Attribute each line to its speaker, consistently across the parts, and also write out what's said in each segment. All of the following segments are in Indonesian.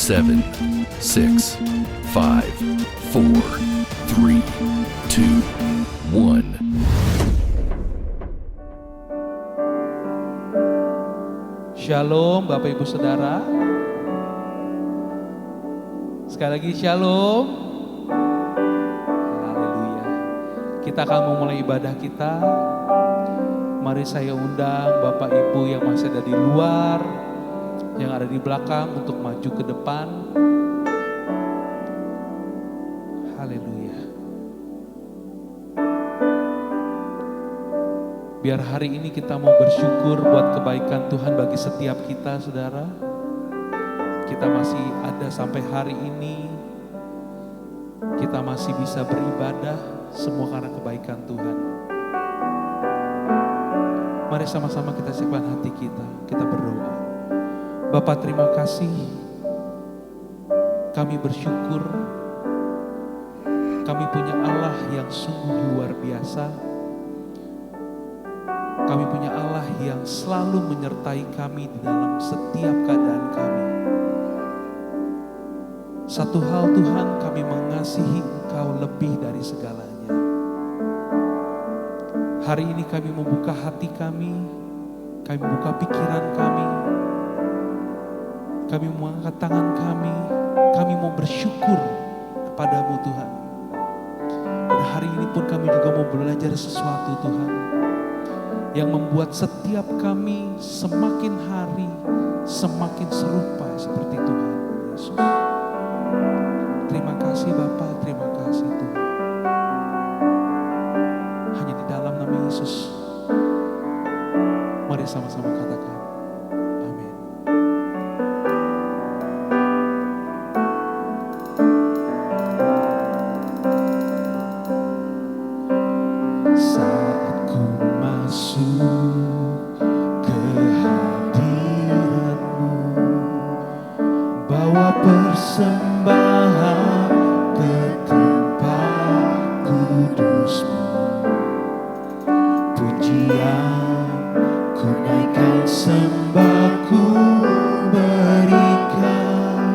Speaker 1: 7, 6, 5, 4, 3, 2, 1.
Speaker 2: Shalom Bapak Ibu Saudara. Sekali lagi shalom. Haleluya. Kita akan memulai ibadah kita. Mari saya undang Bapak Ibu yang masih ada di luar, yang ada di belakang untuk maju ke depan. Haleluya. Biar hari ini kita mau bersyukur buat kebaikan Tuhan bagi setiap kita, saudara. Kita masih ada sampai hari ini. Kita masih bisa beribadah, semua karena kebaikan Tuhan. Mari sama-sama kita siapkan hati kita, kita berdoa. Bapa, terima kasih. Kami bersyukur. Kami punya Allah yang sungguh luar biasa. Kami punya Allah yang selalu menyertai kami di dalam setiap keadaan kami. Satu hal Tuhan, kami mengasihi Engkau lebih dari segalanya. Hari ini kami membuka hati kami membuka pikiran kami mengangkat tangan kami mau bersyukur kepadamu Tuhan. Dan hari ini pun kami juga mau belajar sesuatu Tuhan, yang membuat setiap kami semakin hari semakin serupa seperti Tuhan Yesus. Terima kasih Bapa, terima kasih Tuhan. Hanya di dalam nama Yesus, mari sama-sama katakan amin. Saat ku masuk ke hadirat-Mu, bawa persembahan ke tempat kudus-Mu, pujian ku naikkan, sembah ku berikan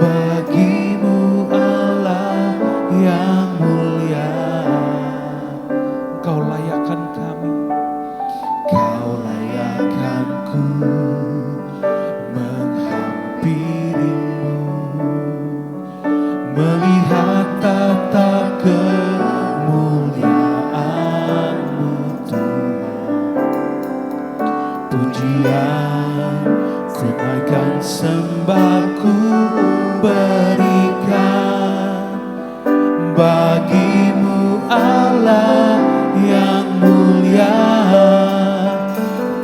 Speaker 2: bagimu Allah yang mulia. Kau layakkan kami, Kau layakkanku menghampirimu, melihat tata kemuliaan-Mu Tuhan. Pujian ku naikkan, sembah ku berikan bagimu Allah yang mulia.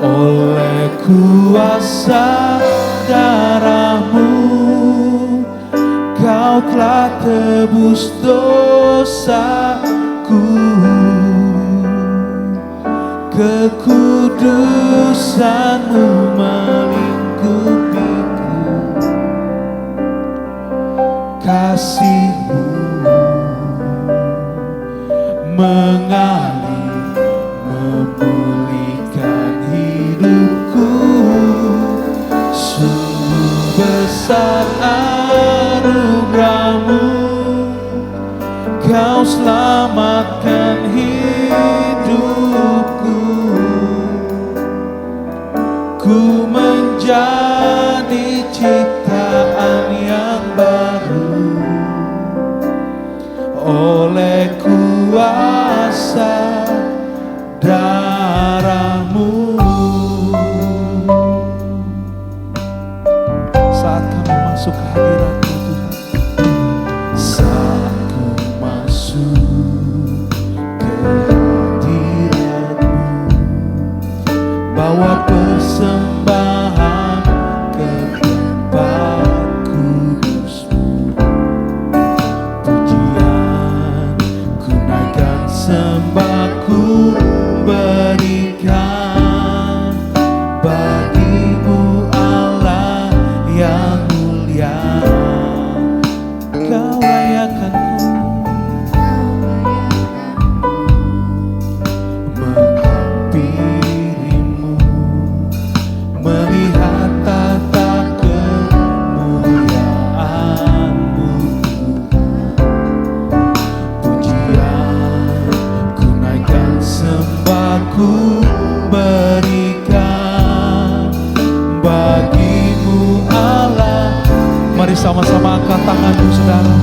Speaker 2: Oleh kuasa darah-Mu, Kau telah tebus dosaku. Kekudusan-Mu melingkupiku, kasih-Mu mengalir, memulihkan hidupku. Sungguh besar anugerah-Mu, Kau selamatkan hidupku. Ku menjadi ciptaan yang baru oleh kuasa darah-Mu. Saat kami masuk ke hadirat-Mu Tuhan, saat ku masuk ke hadirat-Mu, bawa persembahan ke tempat kudus-Mu, pujian ku naikkan, sembah ku berikan bagimu Allah yang mulia. Kau layakkanku menghampirimu, melihat tata kemuliaan. berikan bagimu Allah. Mari sama-sama angkat tanganmu saudara.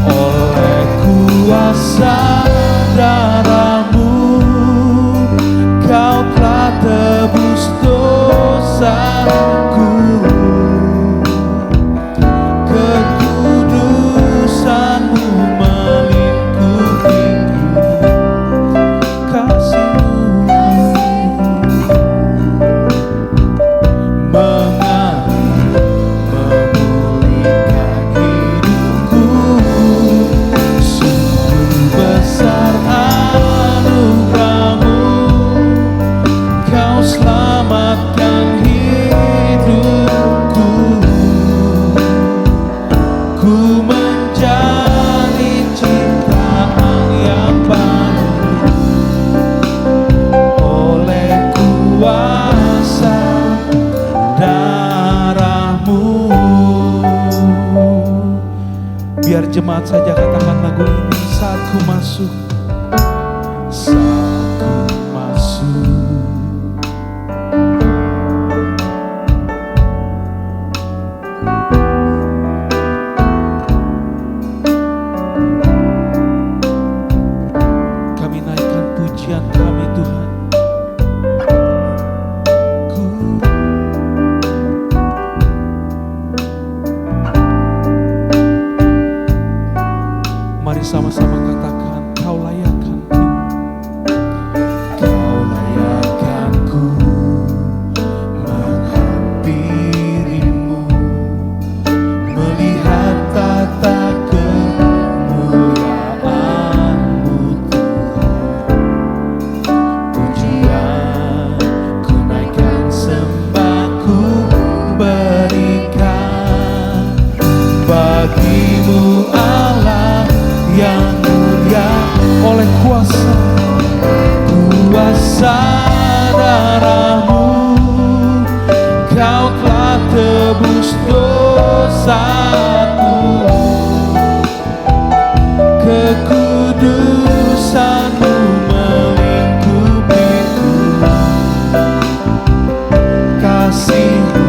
Speaker 2: Oleh kuasa darahmu Kau telah tebus dosaku, kekudusanmu melingkupiku, kasihmu mengalir memulihkan hidupku. Sungguh besar anugerahmu, Kau selamatkan hidupku. Ku menjadi ciptaan yang baru oleh kuasa darahmu. Biar jemaat saja katakan lagu ini. Saat ku masuk, saat ku masuk, kami naikkan pujian kami Tuhan. Mari sama-sama katakan, Kau layakkanku, Kau layakkanku menghampirimu, melihat tata kemuliaan-Mu Tuhan. Pujian ku naikkan, sembahku berikan bagimu Allah yang mulia. Oleh kuasa darahmu Kau telah tebus dosaku, kekudusanmu melingkupiku, kasihmu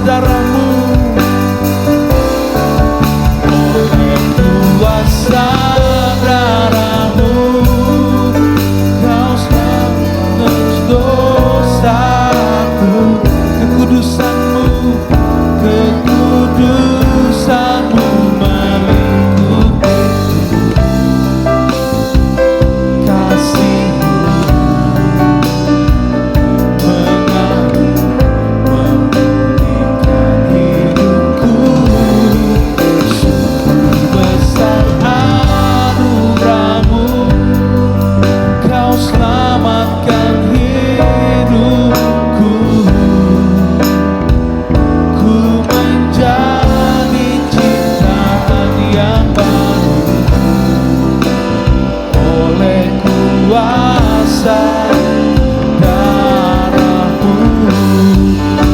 Speaker 2: darahmu, oleh kuasa darahmu Kau selamatkan dosaku, kekudusanmu melingkupiku, kasihmu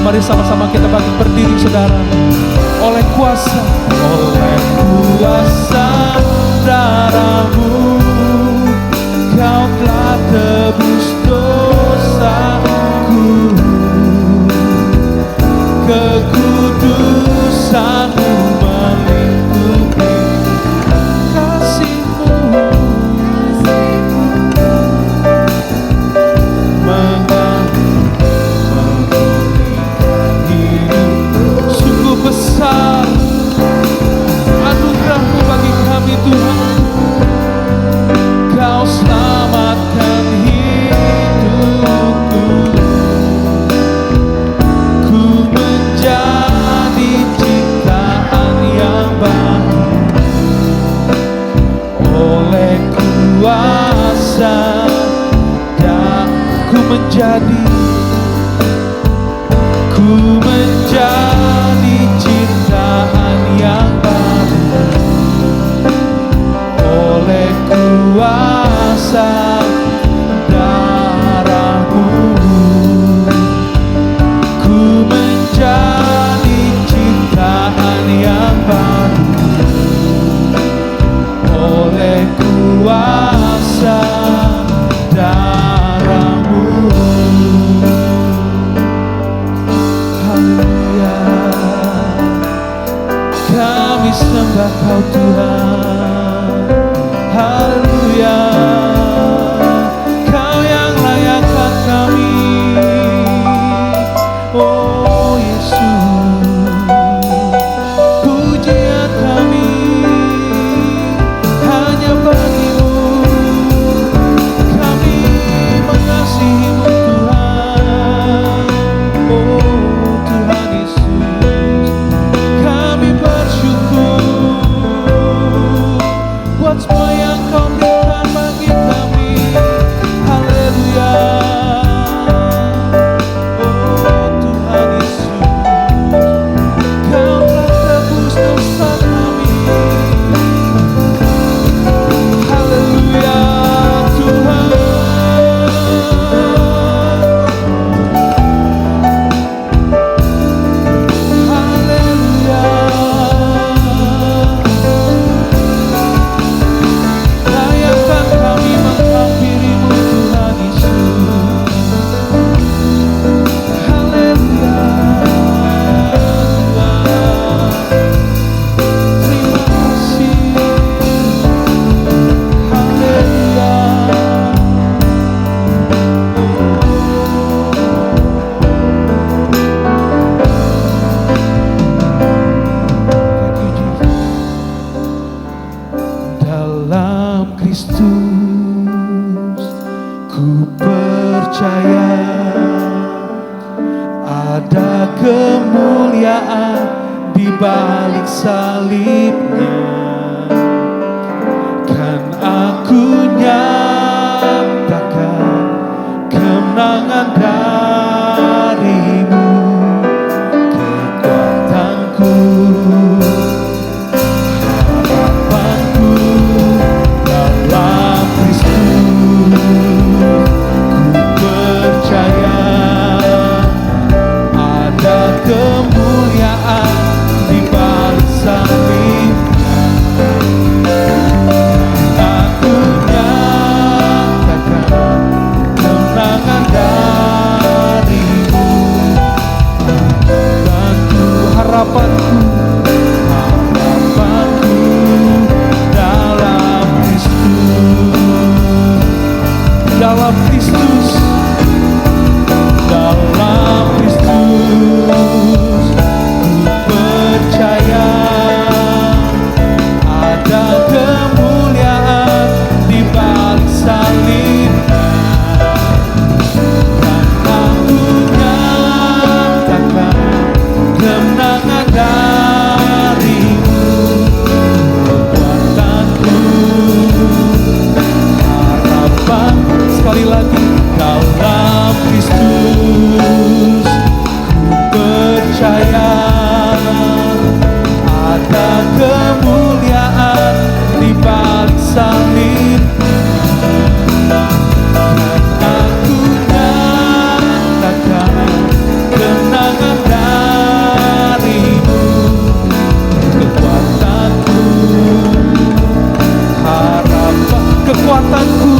Speaker 2: Mari sama-sama kita bangkit berdiri saudara. Oleh kuasa darahmu Kau telah tebus dosaku, kekudusanmu melingkupi, kasihmu mengalir memulihkan hidupku. Sungguh menjadi ciptaan yang baru oleh kuasa darah-Mu. Ku menjadi ciptaan yang baru oleh kuasa darah-Mu. Haleluya, kami sembah Kau Tuhan. Haleluya, Kau yang layakkan kami. Oh Yesus, pujian kami hanya bagi-Mu. Kami mengasihi-Mu Tuhan. Oh Tuhan Yesus, kami bersyukur buat semua yang Kau berikan bagi kami. Haleluya. Oh Tuhan Yesus, Kau telah tebus dosa kami. Haleluya Tuhan. Haleluya. Layakkan kami menghampiri-Mu Tuhan Yesus. Haleluya Tuhan. Terima kasih. Haleluya. Thank you Jesus. Dalam Kristus ku percaya ada kemuliaan di balik salibnya. Kan aku nyatakan kemenangan dari-Mu, kekuatanku, harapanku dalam Kristus. Ku percaya ada kemuliaan di balik salibnya. Aku nyatakan kemenangan dari-Mu, harapanku, harapanku dalam Kristus. Dalam Kristus, dalam Kristus, ku percaya ada kemuliaan di balik salibnya. Dan aku nyatakan kemenangan dari-Mu, kekuatanku, harapan. Sekali lagi, dalam Kristus ku percaya ada kemuliaan di balik salibnya. Dan aku nyatakan kemenangan dari-Mu, kekuatanku, harapan, kekuatanku,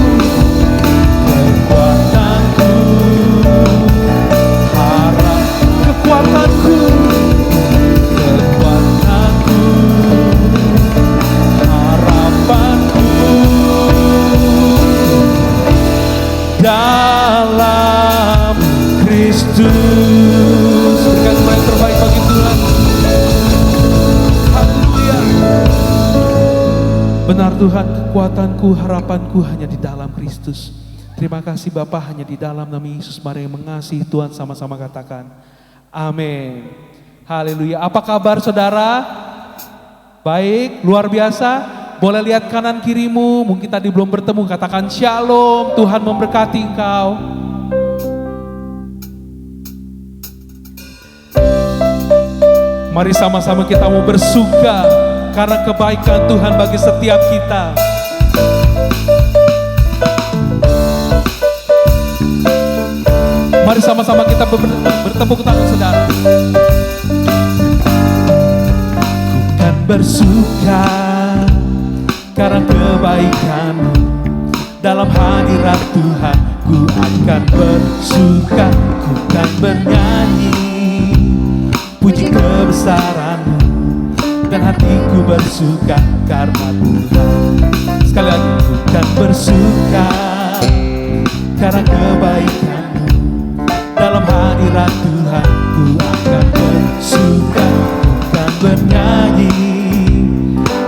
Speaker 2: kekuatanku, harap, kekuatanku, kekuatanku, harapanku dalam Kristus. Berikan semua yang terbaik bagi Tuhan. Haleluya. Benar Tuhan, kekuatanku, harapanku hanya di dalam Kristus. Terima kasih Bapa, hanya di dalam nama Yesus. Mari yang mengasihi Tuhan sama-sama katakan amin. Haleluya. Apa kabar saudara? Baik, luar biasa. Boleh lihat kanan kirimu, mungkin tadi belum bertemu, katakan shalom, Tuhan memberkati engkau. Mari sama-sama kita mau bersuka karena kebaikan Tuhan bagi setiap kita. Mari sama-sama kita bertepuk tangan, saudara. Ku kan bersuka karena kebaikan-Mu. Dalam hadirat Tuhan ku akan bersuka, ku kan bernyanyi puji kebesaran-Mu, dan hatiku bersuka karena Tuhan. Sekali lagi, ku kan bersuka karena kebaikan-Mu. Dalam hadirat Tuhan ku akan bersuka, ku kan bernyanyi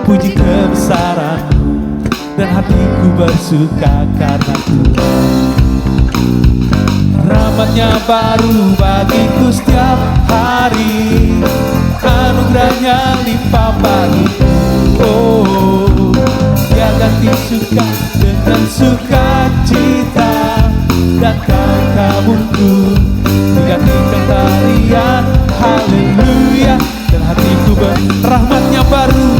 Speaker 2: puji kebesaran-Mu, dan hatiku bersuka karena Tuhan. Rahmat-Nya baru bagiku setiap hari, anugerah-Nya limpah bagiku. Oh, Dia ganti suka dengan sukacita, dan kain kabungku digantikan tarian haleluya. Dan hatiku rahmat-Nya baru,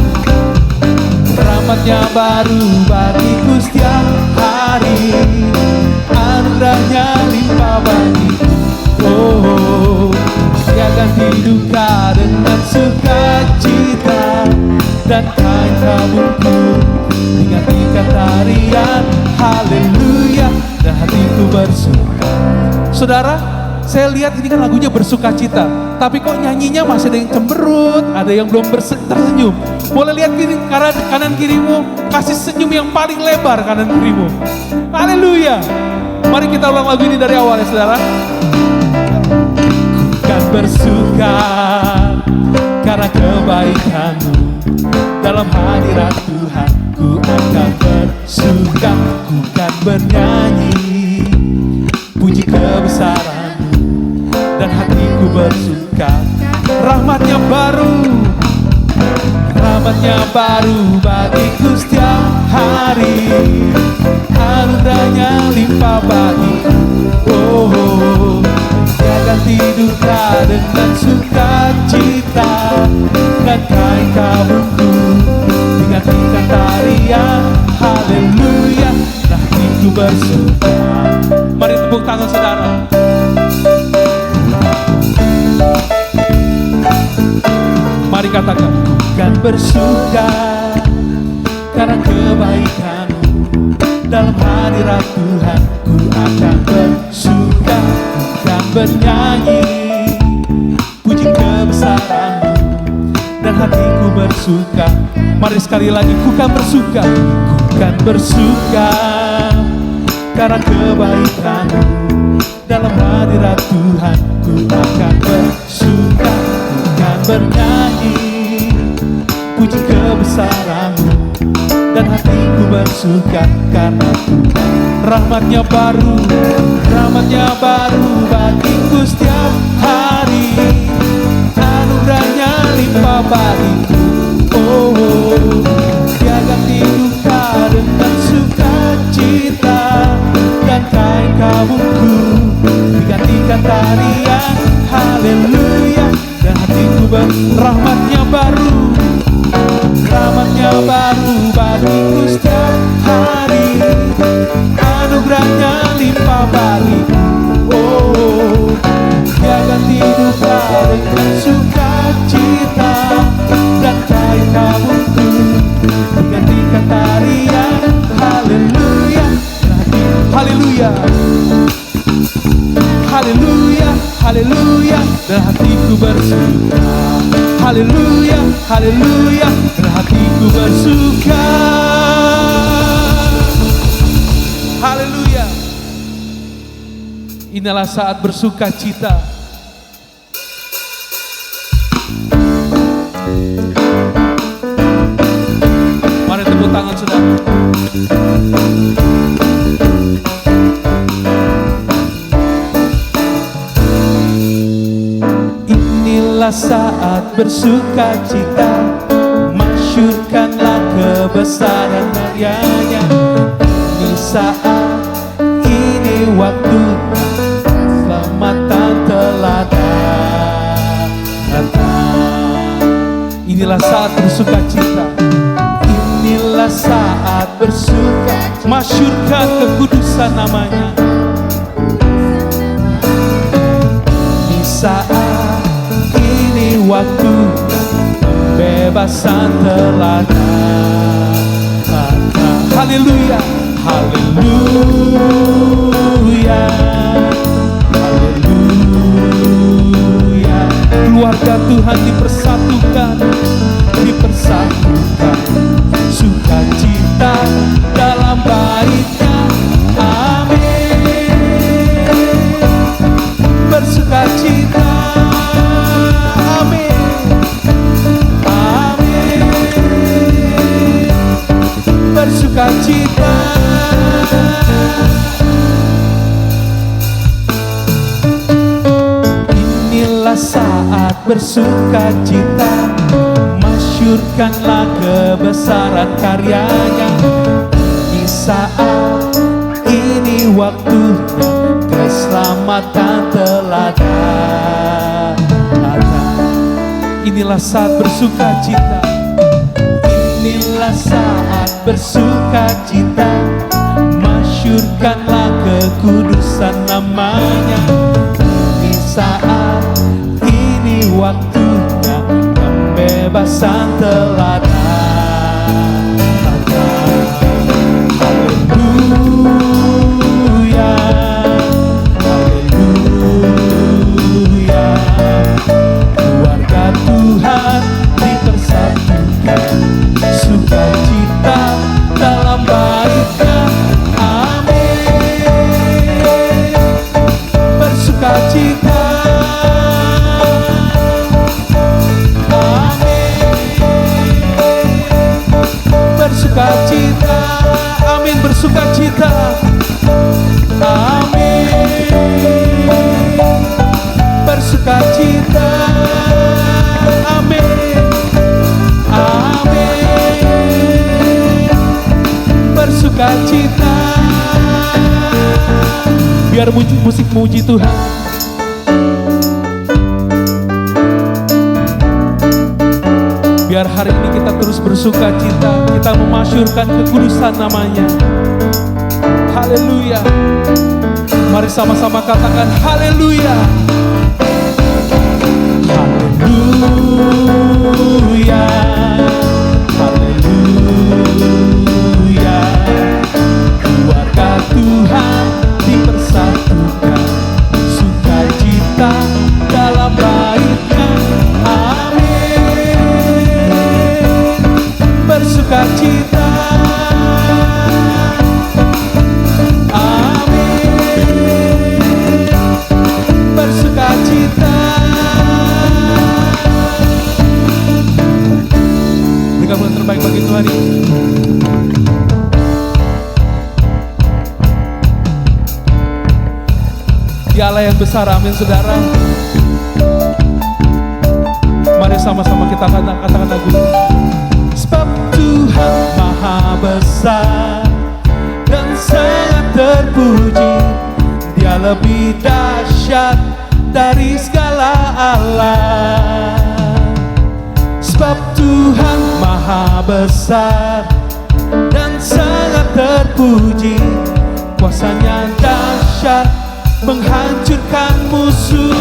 Speaker 2: rahmat-Nya baru bagiku setiap hari, anugerah-Nya limpah bagiku. Oh, Dia ganti duka dengan sukacita, dan kain kabungku digantikan tarian haleluya. Dan hatiku bersuka. Saudara, saya lihat ini kan lagunya bersukacita, tapi kok nyanyinya masih ada yang cemberut, ada yang belum tersenyum. Boleh lihat kiri, kanan kirimu, kasih senyum yang paling lebar kanan kirimu. Haleluya. Mari kita ulang lagu ini dari awal ya, saudara. Ku kan bersuka karena kebaikan-Mu. Dalam hadirat Tuhan ku akan bersuka, ku kan bernyanyi puji kebesaran-Mu, dan hatiku bersuka. Rahmat-Nya baru, rahmat-Nya baru bagiku setiap hari, anugerah-Nya limpah bagiku. Oh, Dia ganti duka dengan sukacita, dan kain kabungku digantikan tarian haleluya. Dan hatiku bersuka. Mari tepuk tangan, saudara. Mari katakan, ku kan bersuka karena kebaikan-Mu. Dalam hadirat Tuhan ku akan bersuka, ku kan bernyanyi puji kebesaran-Mu, dan hatiku bersuka. Mari sekali lagi, ku kan bersuka, ku kan bersuka karena kebaikan-Mu. Dalam hadirat Tuhan ku akan bersuka, ku kan bernyanyi puji kebesaran-Mu, dan hatiku bersuka karena Tuhan. Rahmat-Nya baru, rahmat-Nya baru bagiku setiap hari, anugerah-Nya limpah bagiku. Oh, Dia ganti duka dengan sukacita, dan kain kabungku digantikan tarian haleluya. Dan hatiku rahmat-Nya baru, rahmat-Nya baru bagiku setiap hari, anugerah-Nya limpah bagiku. Oh, Dia ganti duka dengan sukacita, dan kain kabungku digantikan tarian haleluya. Haleluya, haleluya, haleluya. Dan hatiku bersuka. Haleluya, haleluya. Dan hatiku bersuka. Haleluya. Inilah saat bersuka cita. Mari tepuk tangan, saudara. Inilah saat bersuka cita, masyurkanlah kebesaran karyanya. Ini saat, ini waktu, keselamatan telah datang. bersuka, masyurkan kekudusan namanya. Di saat ini waktu pembebasan telah datang. Haleluya, haleluya, haleluya. Keluarga Tuhan dipersatukan, dipersatukan, sukacita dalam Bait-Nya. Amin. Bersukacita, amin, amin. Bersukacita. Inilah saat bersukacita, masyurkanlah kebesaran karyanya. Di saat ini waktunya keselamatan telah datang. Inilah saat bersukacita, inilah saat bersukacita, masyurkanlah kekudusan namanya. Di saat ini waktunya pembebasan telah datang. Haleluya, haleluya. Keluarga Tuhan dipersatukan, sukacita dalam Bait-Nya. Amin. Bersukacita, bersukacita, amin, bersukacita, amin, bersukacita, amin, amin, bersukacita. Biar musik muji Tuhan. Biar hari ini kita terus bersuka cita, kita memasyurkan kekudusan namanya. Haleluya. Mari sama-sama katakan haleluya. Haleluya. Haleluya. Keluarga Tuhan dipersatukan, sukacita dalam Bait-Nya. Bersukacita, amin, bersukacita. Berikan yang terbaik bagi Tuhan ini. Dia Allah yang besar, amin saudara. Mari sama-sama kita katakan lagu ini. Sebab Tuhan maha besar dan sangat terpuji, Dia lebih dahsyat dari segala Allah. Sebab Tuhan maha besar dan sangat terpuji, kuasanya dahsyat menghancurkan musuh.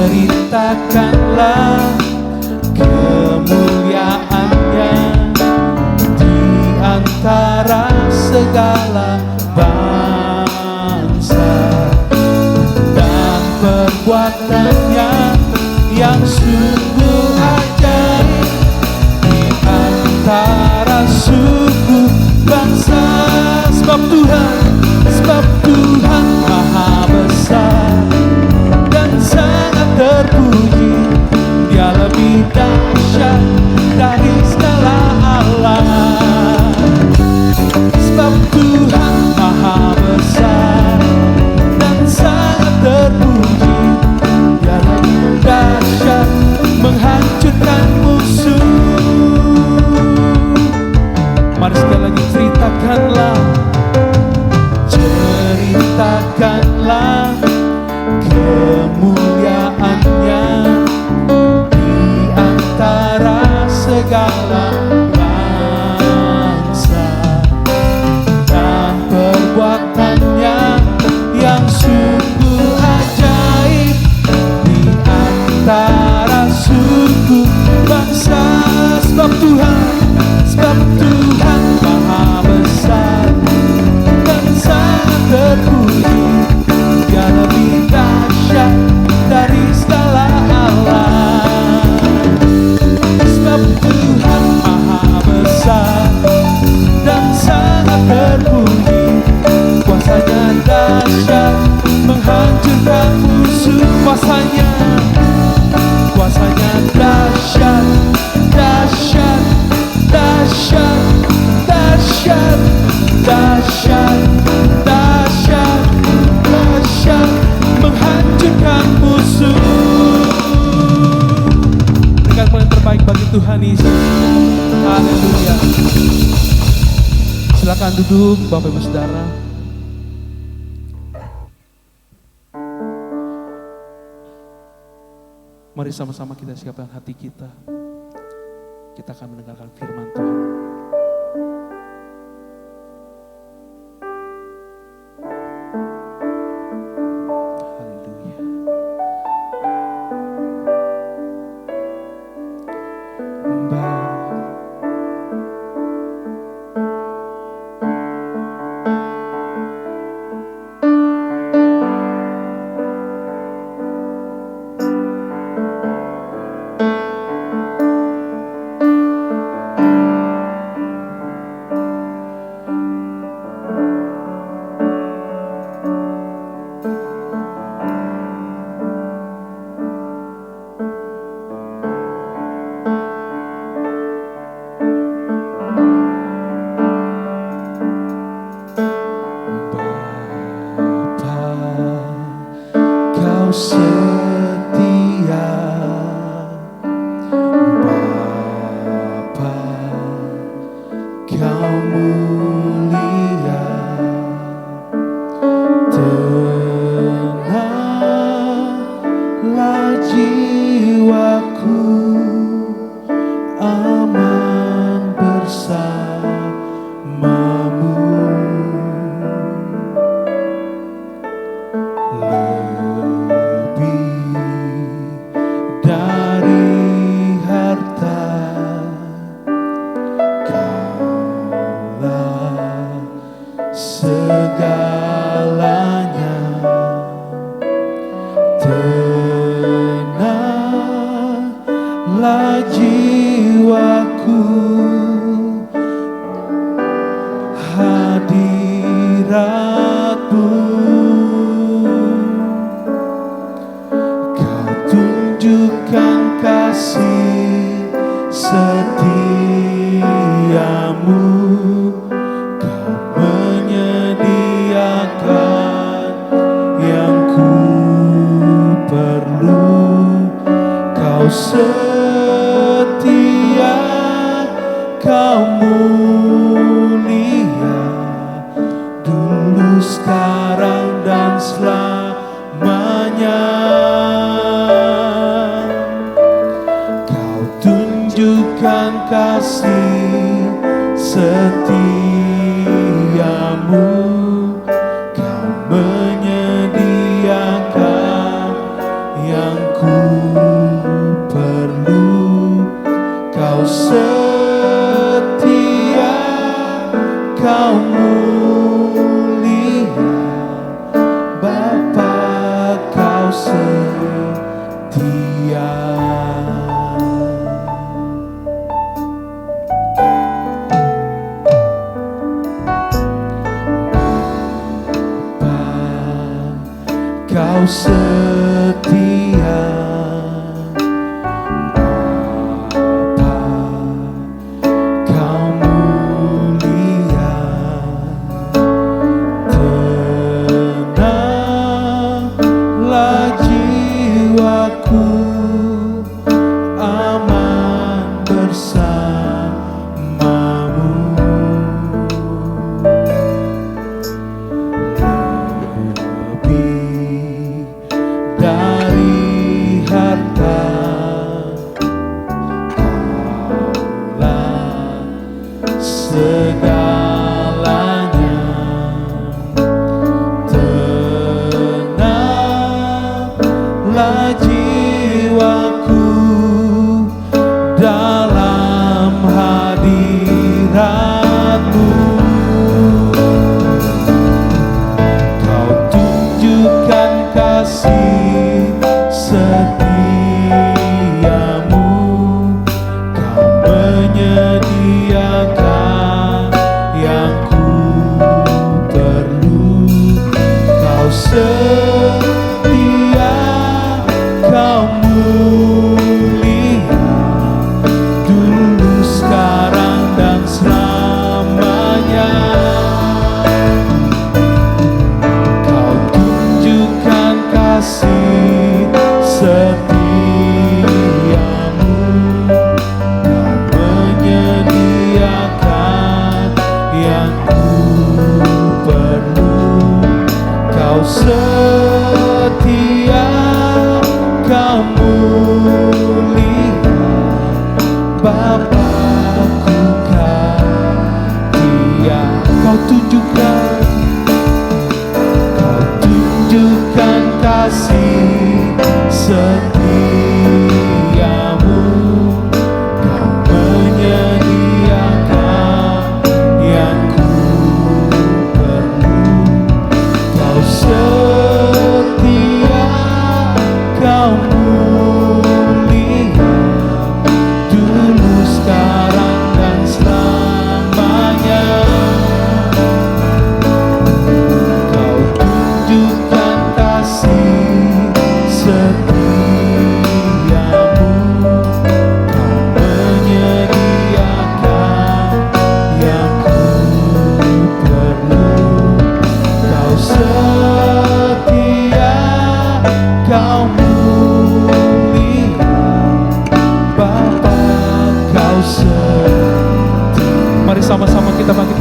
Speaker 2: Ceritakanlah kemuliaannya di antara segala bangsa, dan perbuatannya yang sungguh ajaib di antara suku bangsa. Sebab Tuhan maha besar dan sangat terpuji, Dia lebih dahsyat dari segala Allah. Sebab Tuhan maha besar dan sangat terpuji, Dia lebih dahsyat segala bangsa dan perbuatannya yang sungguh ajaib di antara suku bangsa. Sebab Tuhan Maha besar dan sangat terpuji, Dia lebih dahsyat dari segala alam. Sebab Tuhan Maha besar dan sangat terpuji, kuasanya dahsyat menghancurkan musuh. Kuasanya dahsyat, dahsyat, dahsyat, dahsyat, dahsyat, dahsyat, dahsyat menghancurkan musuh. Berikan paling terbaik bagi Tuhan Yesus. Haleluya. Silakan duduk Bapak Ibu Saudara. Mari sama-sama kita siapkan hati kita. Kita akan mendengarkan firman Tuhan. Haleluya.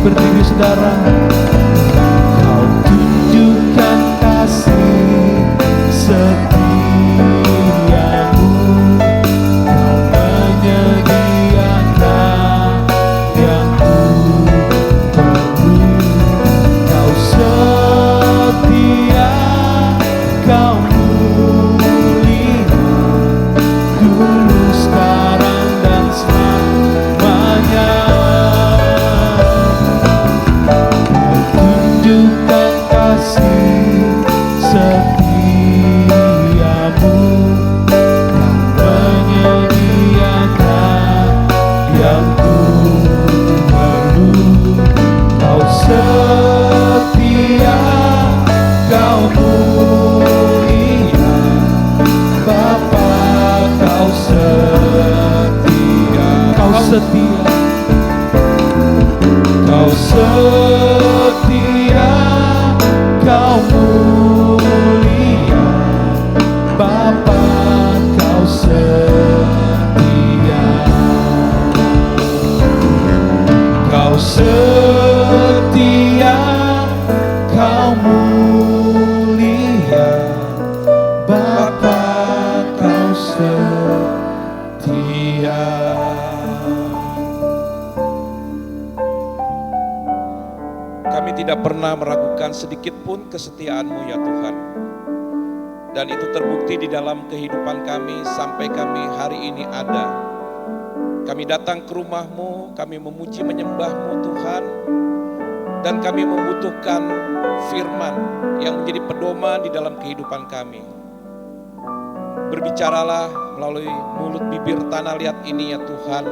Speaker 2: berdiri saudara. Kau tunjukkan kasih setiamu, Kau menyediakan yang ku perlu. Kau setia, Kau mulia, dulu, sekarang, dan selamanya. Kau tunjukkan kasih setiamu, Kau menyediakan yang ku perlu. Kau setia, Kau mulia, Bapa, Kau setia. Kau setia, Kau setia, Kau mulia, Bapa, Kau setia. Kau setia, Kau mulia, Bapa, Kau setia.
Speaker 3: Kami tidak pernah meragukan sedikit pun kesetiaan-Mu ya Tuhan. Dan itu terbukti di dalam kehidupan kami sampai kami hari ini ada. Kami datang ke rumah-Mu, kami memuji menyembah-Mu Tuhan. Dan kami membutuhkan firman yang menjadi pedoman di dalam kehidupan kami. Berbicaralah melalui mulut bibir tanah liat ini ya Tuhan.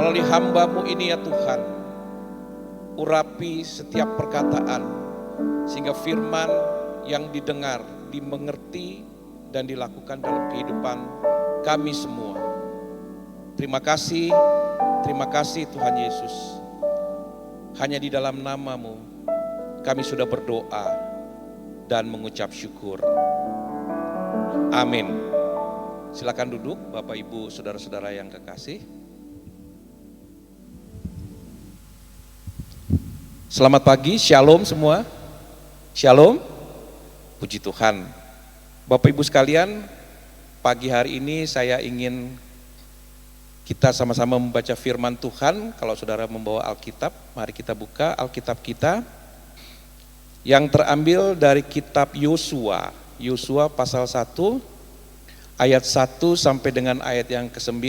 Speaker 3: Melalui hamba-Mu ini ya Tuhan. Urapi setiap perkataan sehingga firman yang didengar, dimengerti dan dilakukan dalam kehidupan kami semua. Terima kasih Tuhan Yesus. Hanya di dalam nama-Mu kami sudah berdoa dan mengucap syukur. Amin. Silakan duduk Bapak Ibu saudara-saudara yang kekasih. Selamat pagi, shalom semua. Shalom. Puji Tuhan. Bapak Ibu sekalian, pagi hari ini saya ingin kita sama-sama membaca firman Tuhan. Kalau saudara membawa Alkitab, mari kita buka Alkitab kita yang terambil dari kitab Yosua. Yosua pasal 1 ayat 1 sampai dengan ayat yang ke-9.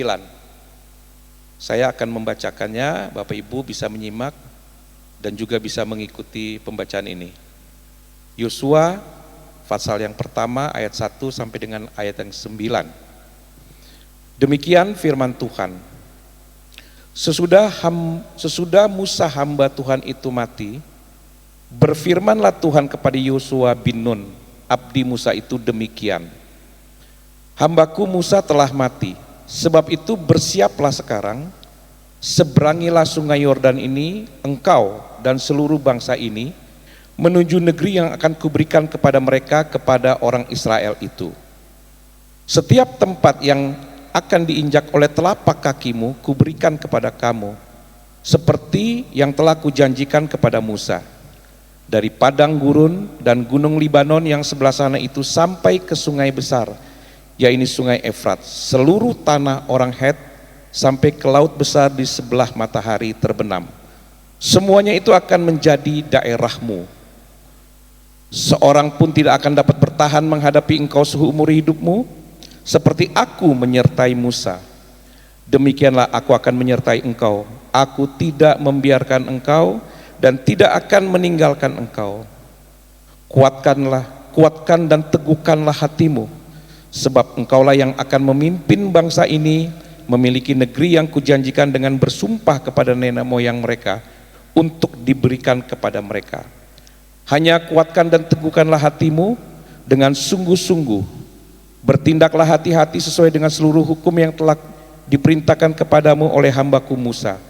Speaker 3: Saya akan membacakannya, Bapak Ibu bisa menyimak dan juga bisa mengikuti pembacaan ini. Yosua pasal yang pertama ayat 1 sampai dengan ayat yang 9. Demikian firman Tuhan. Sesudah Musa hamba Tuhan itu mati, berfirmanlah Tuhan kepada Yosua bin Nun, abdi Musa itu demikian. Hambaku Musa telah mati, sebab itu bersiaplah sekarang, seberangilah sungai Yordan ini, engkau dan seluruh bangsa ini, menuju negeri yang akan kuberikan kepada mereka, kepada orang Israel itu. Setiap tempat yang akan diinjak oleh telapak kakimu, kuberikan kepada kamu, seperti yang telah kujanjikan kepada Musa. Dari padang gurun dan gunung Libanon yang sebelah sana itu sampai ke sungai besar, yaitu sungai Efrat, seluruh tanah orang Het, sampai ke laut besar di sebelah matahari terbenam. Semuanya itu akan menjadi daerahmu. Seorang pun tidak akan dapat bertahan menghadapi engkau seumur hidupmu, seperti aku menyertai Musa. Demikianlah aku akan menyertai engkau. Aku tidak membiarkan engkau dan tidak akan meninggalkan engkau. Kuatkan dan teguhkanlah hatimu, sebab engkaulah yang akan memimpin bangsa ini memiliki negeri yang kujanjikan dengan bersumpah kepada nenek moyang mereka untuk diberikan kepada mereka. Hanya kuatkan dan teguhkanlah hatimu dengan sungguh-sungguh. Bertindaklah hati-hati sesuai dengan seluruh hukum yang telah diperintahkan kepadamu oleh hambaku Musa.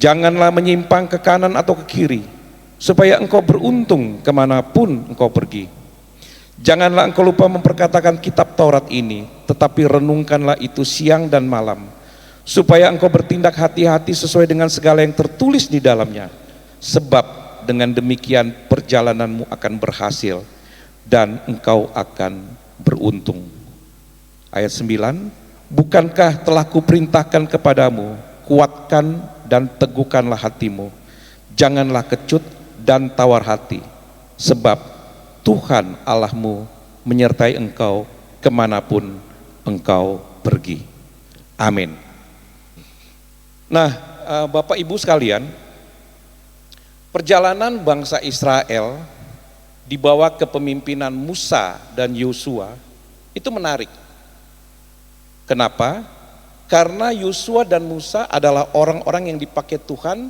Speaker 3: Janganlah menyimpang ke kanan atau ke kiri, supaya engkau beruntung kemanapun engkau pergi. Janganlah engkau lupa memperkatakan kitab Taurat ini, tetapi renungkanlah itu siang dan malam, supaya engkau bertindak hati-hati sesuai dengan segala yang tertulis di dalamnya. sebab dengan demikian perjalananmu akan berhasil dan engkau akan beruntung. Ayat 9, bukankah telah kuperintahkan kepadamu, kuatkan dan teguhkanlah hatimu, janganlah kecut dan tawar hati, sebab Tuhan Allahmu menyertai engkau kemanapun engkau pergi. Amin. Nah, Bapak Ibu sekalian, perjalanan bangsa Israel di bawah kepemimpinan Musa dan Yosua itu menarik. Kenapa? Karena Yosua dan Musa adalah orang-orang yang dipakai Tuhan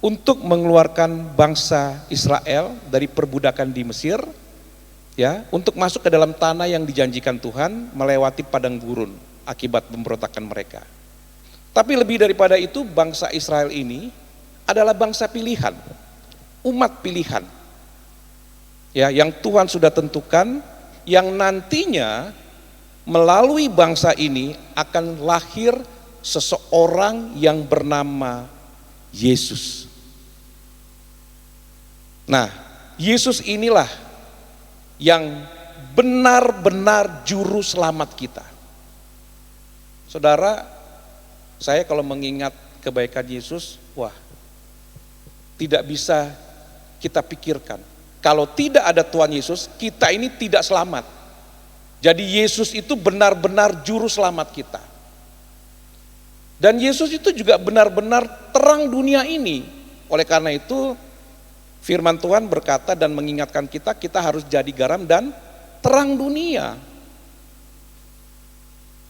Speaker 3: untuk mengeluarkan bangsa Israel dari perbudakan di Mesir, ya, untuk masuk ke dalam tanah yang dijanjikan Tuhan melewati padang gurun akibat pemberontakan mereka. Tapi lebih daripada itu, bangsa Israel ini adalah bangsa pilihan, umat pilihan, ya, yang Tuhan sudah tentukan, yang nantinya melalui bangsa ini akan lahir seseorang yang bernama Yesus. Nah, Yesus inilah yang benar-benar juru selamat kita. Saudara, saya kalau mengingat kebaikan Yesus, wah, tidak bisa kita pikirkan. Kalau tidak ada Tuhan Yesus, kita ini tidak selamat. Jadi Yesus itu benar-benar juru selamat kita. Dan Yesus itu juga benar-benar terang dunia ini. Oleh karena itu firman Tuhan berkata dan mengingatkan kita, kita harus jadi garam dan terang dunia.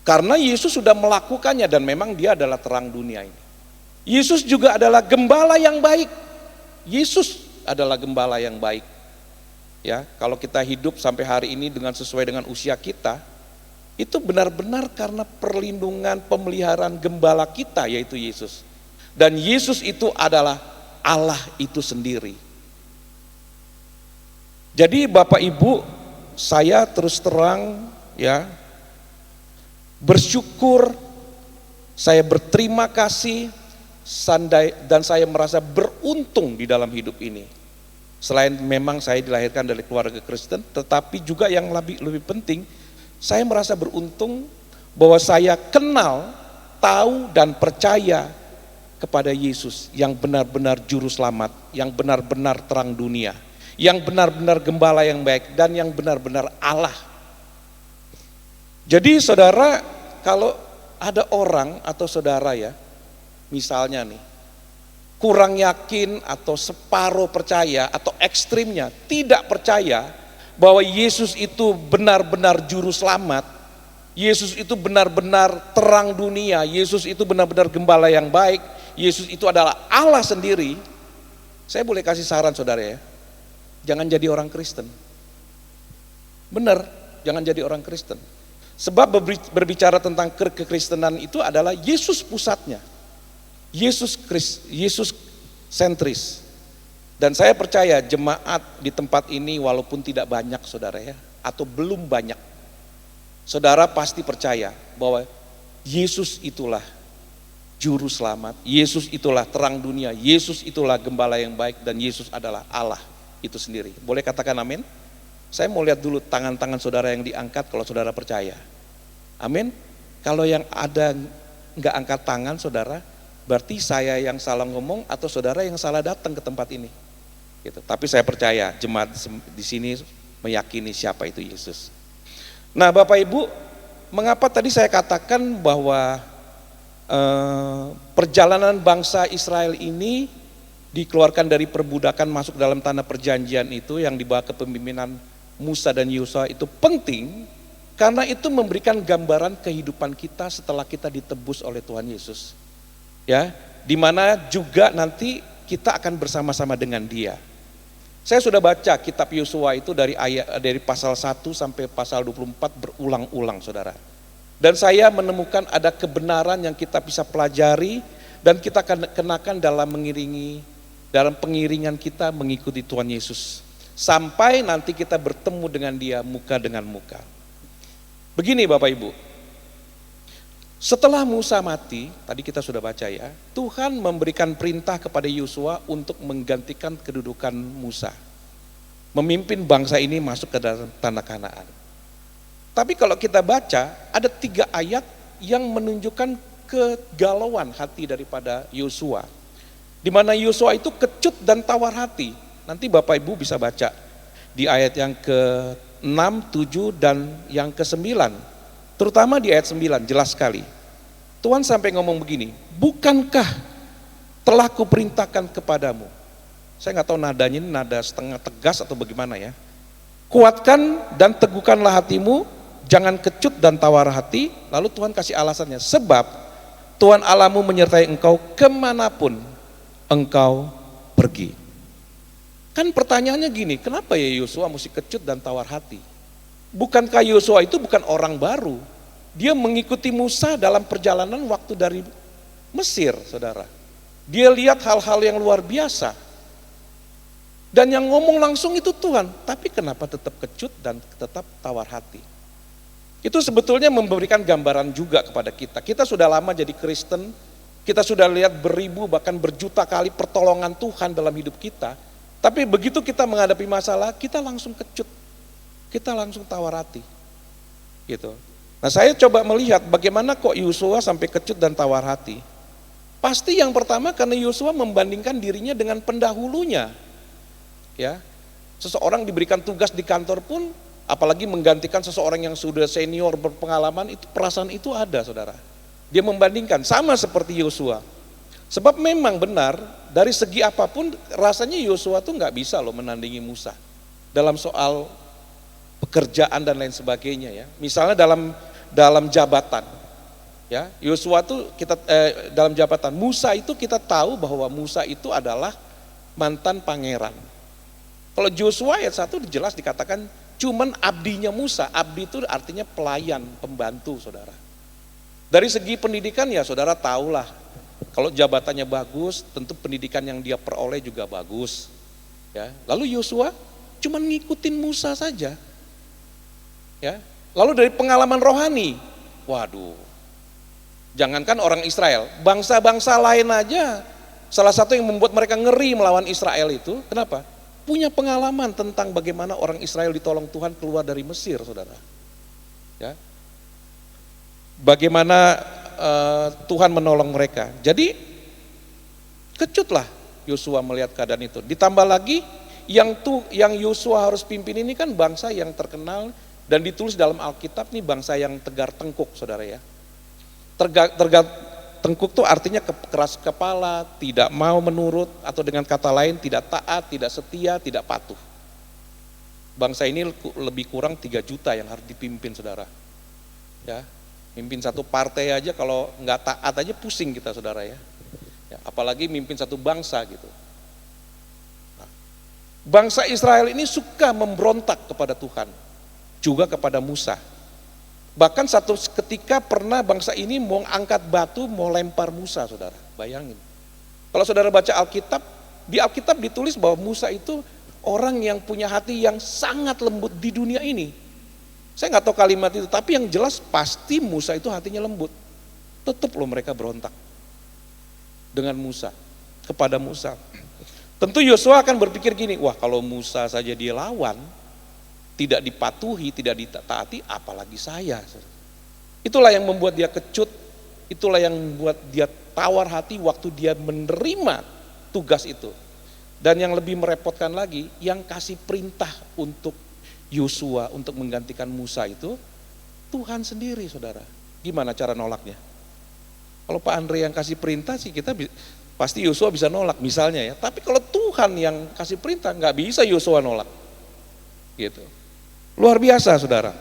Speaker 3: Karena Yesus sudah melakukannya dan memang dia adalah terang dunia ini. Yesus juga adalah gembala yang baik. Yesus adalah gembala yang baik. Ya, kalau kita hidup sampai hari ini dengan sesuai dengan usia kita, itu benar-benar karena perlindungan, pemeliharaan gembala kita, yaitu Yesus. Dan Yesus itu adalah Allah itu sendiri. Jadi Bapak Ibu, saya terus terang ya bersyukur, saya berterima kasih, dan saya merasa beruntung di dalam hidup ini. Selain memang saya dilahirkan dari keluarga Kristen, tetapi juga yang lebih penting, saya merasa beruntung bahwa saya kenal, tahu dan percaya kepada Yesus yang benar-benar juru selamat, yang benar-benar terang dunia, yang benar-benar gembala yang baik dan yang benar-benar Allah. Jadi saudara, kalau ada orang atau saudara ya, misalnya nih, kurang yakin atau separuh percaya atau ekstrimnya tidak percaya bahwa Yesus itu benar-benar juru selamat, Yesus itu benar-benar terang dunia, Yesus itu benar-benar gembala yang baik, Yesus itu adalah Allah sendiri, saya boleh kasih saran saudara ya, jangan jadi orang Kristen. Benar, jangan jadi orang Kristen. Sebab berbicara tentang kekristenan itu adalah Yesus pusatnya. Yesus sentris. Dan saya percaya jemaat di tempat ini walaupun tidak banyak saudara ya, atau belum banyak, saudara pasti percaya bahwa Yesus itulah juru selamat, Yesus itulah terang dunia, Yesus itulah gembala yang baik, dan Yesus adalah Allah itu sendiri. Boleh katakan amin? Saya mau lihat dulu tangan-tangan saudara yang diangkat kalau saudara percaya. Amin. Kalau yang ada nggak angkat tangan saudara, berarti saya yang salah ngomong atau saudara yang salah datang ke tempat ini. Gitu. Tapi saya percaya jemaat di sini meyakini siapa itu Yesus. Nah Bapak Ibu, mengapa tadi saya katakan bahwa perjalanan bangsa Israel ini dikeluarkan dari perbudakan masuk dalam tanah perjanjian itu yang dibawa kepemimpinan Musa dan Yosua itu penting, karena itu memberikan gambaran kehidupan kita setelah kita ditebus oleh Tuhan Yesus. Ya, di mana juga nanti kita akan bersama-sama dengan Dia. Saya sudah baca kitab Yosua itu dari pasal 1 sampai pasal 24 berulang-ulang saudara. Dan saya menemukan ada kebenaran yang kita bisa pelajari dan kita akan kenakan dalam pengiringan kita mengikuti Tuhan Yesus. Sampai nanti kita bertemu dengan Dia muka dengan muka. Begini Bapak Ibu, Setelah Musa mati, tadi kita sudah baca ya, Tuhan memberikan perintah kepada Yosua untuk menggantikan kedudukan Musa. Memimpin bangsa ini masuk ke dalam tanah Kanaan. Tapi kalau kita baca, ada 3 ayat yang menunjukkan kegalauan hati daripada Yosua. Di mana Yosua itu kecut dan tawar hati. Nanti Bapak Ibu bisa baca di ayat yang ke-6, 7, dan yang ke-9. Terutama di ayat 9, jelas sekali. Tuhan sampai ngomong begini, bukankah telah kuperintahkan kepadamu? Saya nggak tahu nadanya ini nada setengah tegas atau bagaimana ya. Kuatkan dan teguhkanlah hatimu, jangan kecut dan tawar hati. Lalu Tuhan kasih alasannya, sebab Tuhan Allahmu menyertai engkau kemanapun engkau pergi. Kan pertanyaannya gini, kenapa ya Yosua mesti kecut dan tawar hati? Bukankah Yosua itu bukan orang baru? Dia mengikuti Musa dalam perjalanan waktu dari Mesir, saudara. Dia lihat hal-hal yang luar biasa. Dan yang ngomong langsung itu Tuhan, tapi kenapa tetap kecut dan tetap tawar hati? Itu sebetulnya memberikan gambaran juga kepada kita. Kita sudah lama jadi Kristen, kita sudah lihat beribu bahkan berjuta kali pertolongan Tuhan dalam hidup kita. Tapi begitu kita menghadapi masalah, kita langsung kecut. Kita langsung tawar hati, gitu. Nah saya coba melihat bagaimana kok Yosua sampai kecut dan tawar hati. Pasti yang pertama karena Yosua membandingkan dirinya dengan pendahulunya, ya. Seseorang diberikan tugas di kantor pun, apalagi menggantikan seseorang yang sudah senior berpengalaman, itu perasaan itu ada, saudara. Dia membandingkan sama seperti Yosua. Sebab memang benar dari segi apapun rasanya Yosua tuh nggak bisa loh menandingi Musa dalam soal pekerjaan dan lain sebagainya ya. Misalnya dalam jabatan, ya Yosua tuh dalam jabatan, Musa itu kita tahu bahwa Musa itu adalah mantan pangeran. Kalau Yosua ayat 1 jelas dikatakan cuman abdinya Musa. Abdi itu artinya pelayan, pembantu, saudara. Dari segi pendidikan ya saudara tahulah, kalau jabatannya bagus, tentu pendidikan yang dia peroleh juga bagus. Ya, lalu Yosua cuman ngikutin Musa saja. Ya, lalu dari pengalaman rohani, waduh, jangankan orang Israel, bangsa-bangsa lain aja, salah satu yang membuat mereka ngeri melawan Israel itu, kenapa? Punya pengalaman tentang bagaimana orang Israel ditolong Tuhan keluar dari Mesir, saudara. Ya, bagaimana Tuhan menolong mereka. Jadi kecutlah Yosua melihat keadaan itu. Ditambah lagi yang Yosua harus pimpin ini kan bangsa yang terkenal. Dan ditulis dalam Alkitab nih bangsa yang tegar tengkuk, saudara ya. Tegar tengkuk tuh artinya keras kepala, tidak mau menurut, atau dengan kata lain tidak taat, tidak setia, tidak patuh. Bangsa ini lebih kurang 3 juta yang harus dipimpin, saudara. Ya, mimpin satu partai aja kalau nggak taat aja pusing kita, saudara ya. Ya, apalagi mimpin satu bangsa gitu. Nah, bangsa Israel ini suka memberontak kepada Tuhan. Juga kepada Musa. Bahkan satu ketika pernah bangsa ini mau angkat batu, mau lempar Musa, saudara. Bayangin. Kalau saudara baca Alkitab, di Alkitab ditulis bahwa Musa itu orang yang punya hati yang sangat lembut di dunia ini. Saya nggak tahu kalimat itu, tapi yang jelas pasti Musa itu hatinya lembut. Tetap loh mereka berontak dengan Musa, kepada Musa. Tentu Yosua akan berpikir gini, wah kalau Musa saja dia lawan, tidak dipatuhi, tidak ditaati, apalagi saya. Itulah yang membuat dia kecut, itulah yang membuat dia tawar hati waktu dia menerima tugas itu. Dan yang lebih merepotkan lagi, yang kasih perintah untuk Yosua untuk menggantikan Musa itu, Tuhan sendiri, saudara. Gimana cara nolaknya? Kalau Pak Andre yang kasih perintah sih kita pasti Yosua bisa nolak misalnya ya. Tapi kalau Tuhan yang kasih perintah, nggak bisa Yosua nolak. Gitu. Luar biasa, saudara.